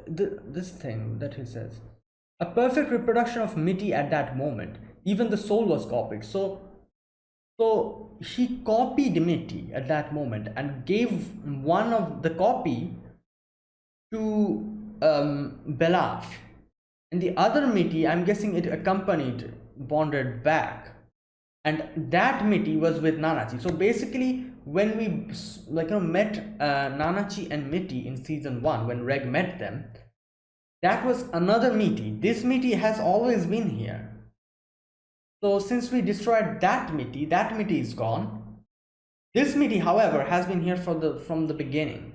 this thing that he says. A perfect reproduction of Miti at that moment. Even the soul was copied. So he copied Miti at that moment and gave one of the copy to Belaf. And the other Miti, I'm guessing it accompanied Bonded back. And that Miti was with Nanachi. So basically, when we met Nanachi and Miti in season 1, when Reg met them, that was another Miti. This Miti has always been here. So since we destroyed that Miti is gone. This Miti, however, has been here from the beginning.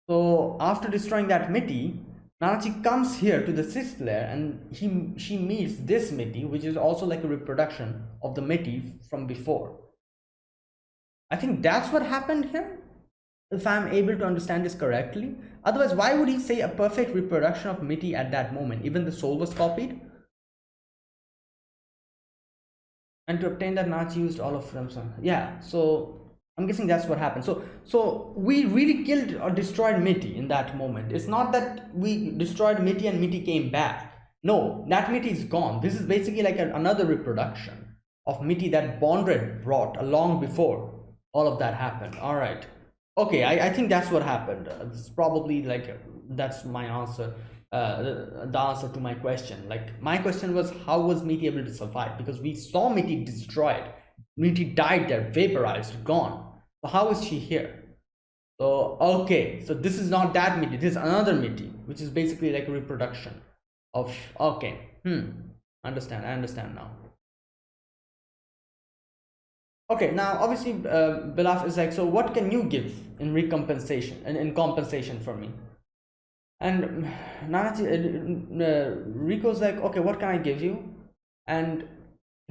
So after destroying that Miti, Nanachi comes here to the 6th layer, and she meets this Miti, which is also like a reproduction of the Miti from before. I think that's what happened here, if I'm able to understand this correctly. Otherwise, why would he say a perfect reproduction of Miti at that moment? Even the soul was copied. And to obtain that, Nanachi used all of them. Yeah, so I'm guessing that's what happened. So we really killed or destroyed Miti in that moment. It's not that we destroyed Miti and Miti came back. No, that Miti is gone. This is basically like another reproduction of Miti that Bondred brought along before all of that happened. All right. Okay, I think that's what happened. This is probably like, that's my answer. The answer to my question. Like, my question was, how was Miti able to survive? Because we saw Miti destroyed. Miti died there, vaporized, gone. So how is she here? So okay, so this is not that Miti, this is another Miti, which is basically like a reproduction of, okay, I understand now. Okay, now obviously Belaf is like, so what can you give in recompensation and in compensation for me? And Nanachi, Riko's like, okay, what can I give you? And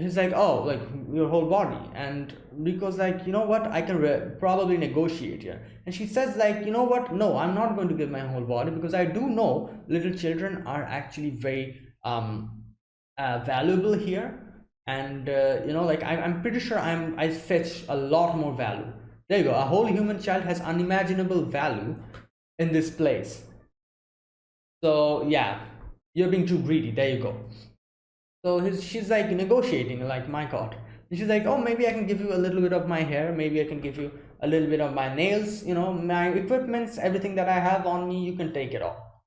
he's like, oh, like your whole body. And Rico's like, you know what, I can probably negotiate here. And she says like, you know what, no, I'm not going to give my whole body, because I do know little children are actually very valuable here. And like I'm pretty sure I fetch a lot more value. There you go, a whole human child has unimaginable value in this place. So yeah, you're being too greedy. There you go. So she's like negotiating, like, my god. And she's like, oh, maybe I can give you a little bit of my hair, maybe I can give you a little bit of my nails, my equipments, everything that I have on me, you can take it all.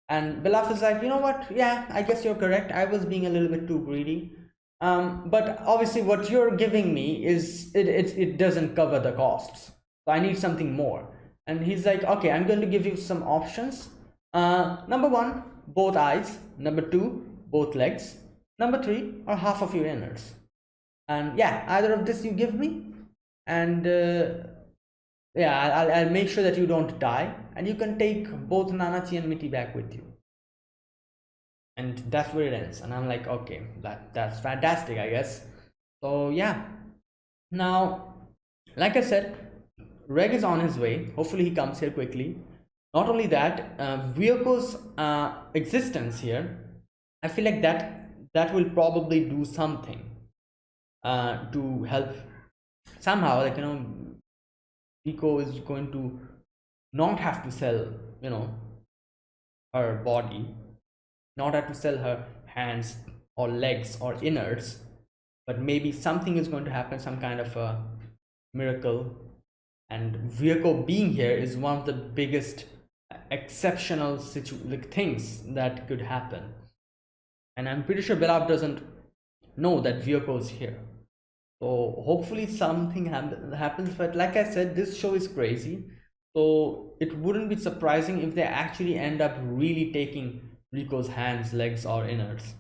And Belaf is like, you know what, yeah, I guess you're correct, I was being a little bit too greedy. But obviously what you're giving me is it doesn't cover the costs, so I need something more. And he's like, okay, I'm going to give you some options. Number one, both eyes. Number two, both legs. Number three, or half of your innards. And yeah, either of this you give me, and yeah, I'll make sure that you don't die, and you can take both Nanachi and Mitty back with you. And that's where it ends. And I'm like, okay, that's fantastic, I guess. So yeah, now, like I said, Reg is on his way. Hopefully he comes here quickly. Not only that, Vehicle's existence here, I feel like that will probably do something to help somehow. Like, Rico is going to not have to sell, her body, not have to sell her hands or legs or innards, but maybe something is going to happen, some kind of a miracle. And Vieko being here is one of the biggest exceptional things that could happen. And I'm pretty sure Belab doesn't know that Vieko is here. So hopefully something happens. But like I said, this show is crazy. So it wouldn't be surprising if they actually end up really taking Rico's hands, legs, or innards.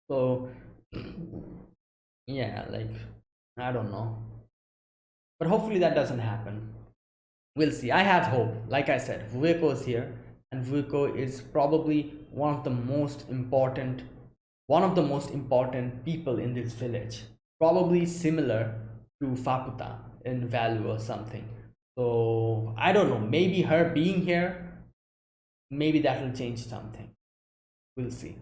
So yeah, like, I don't know. But hopefully that doesn't happen. We'll see. I have hope. Like I said, Vueko is here, and Vueko is probably one of the most important people in this village. Probably similar to Faputa in value or something. So I don't know. Maybe her being here, maybe that will change something. We'll see.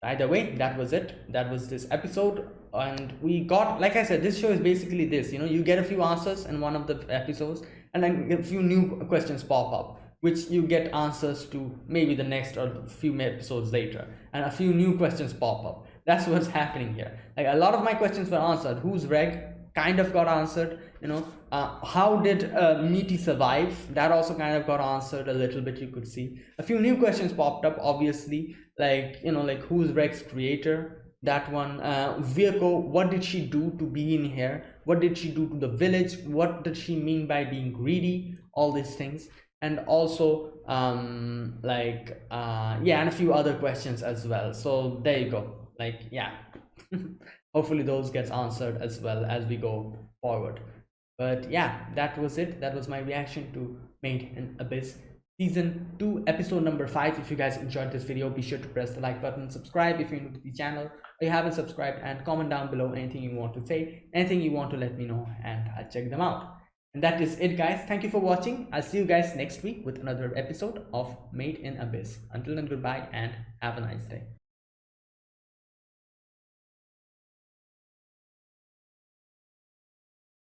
Either way, that was it. That was this episode. And we got, like I said, this show is basically this. You get a few answers in one of the episodes, and then a few new questions pop up, which you get answers to maybe the next or a few episodes later, and a few new questions pop up. That's what's happening here. Like, a lot of my questions were answered. Who's Reg? Kind of got answered. How did Meaty survive? That also kind of got answered a little bit. You could see a few new questions popped up, obviously, like who's Reg's creator? That one. Vieko, what did she do to be in here? What did she do to the village? What did she mean by being greedy? All these things. And also and a few other questions as well. So there you go. Like, yeah. Hopefully those gets answered as well as we go forward. But yeah, that was it. That was my reaction to Made in Abyss Season 2, episode number 5. If you guys enjoyed this video, be sure to press the like button, subscribe if you're new to the channel or you haven't subscribed, and comment down below anything you want to say, anything you want to let me know, and I'll check them out. And that is it, guys. Thank you for watching. I'll see you guys next week with another episode of Made in Abyss. Until then, goodbye and have a nice day.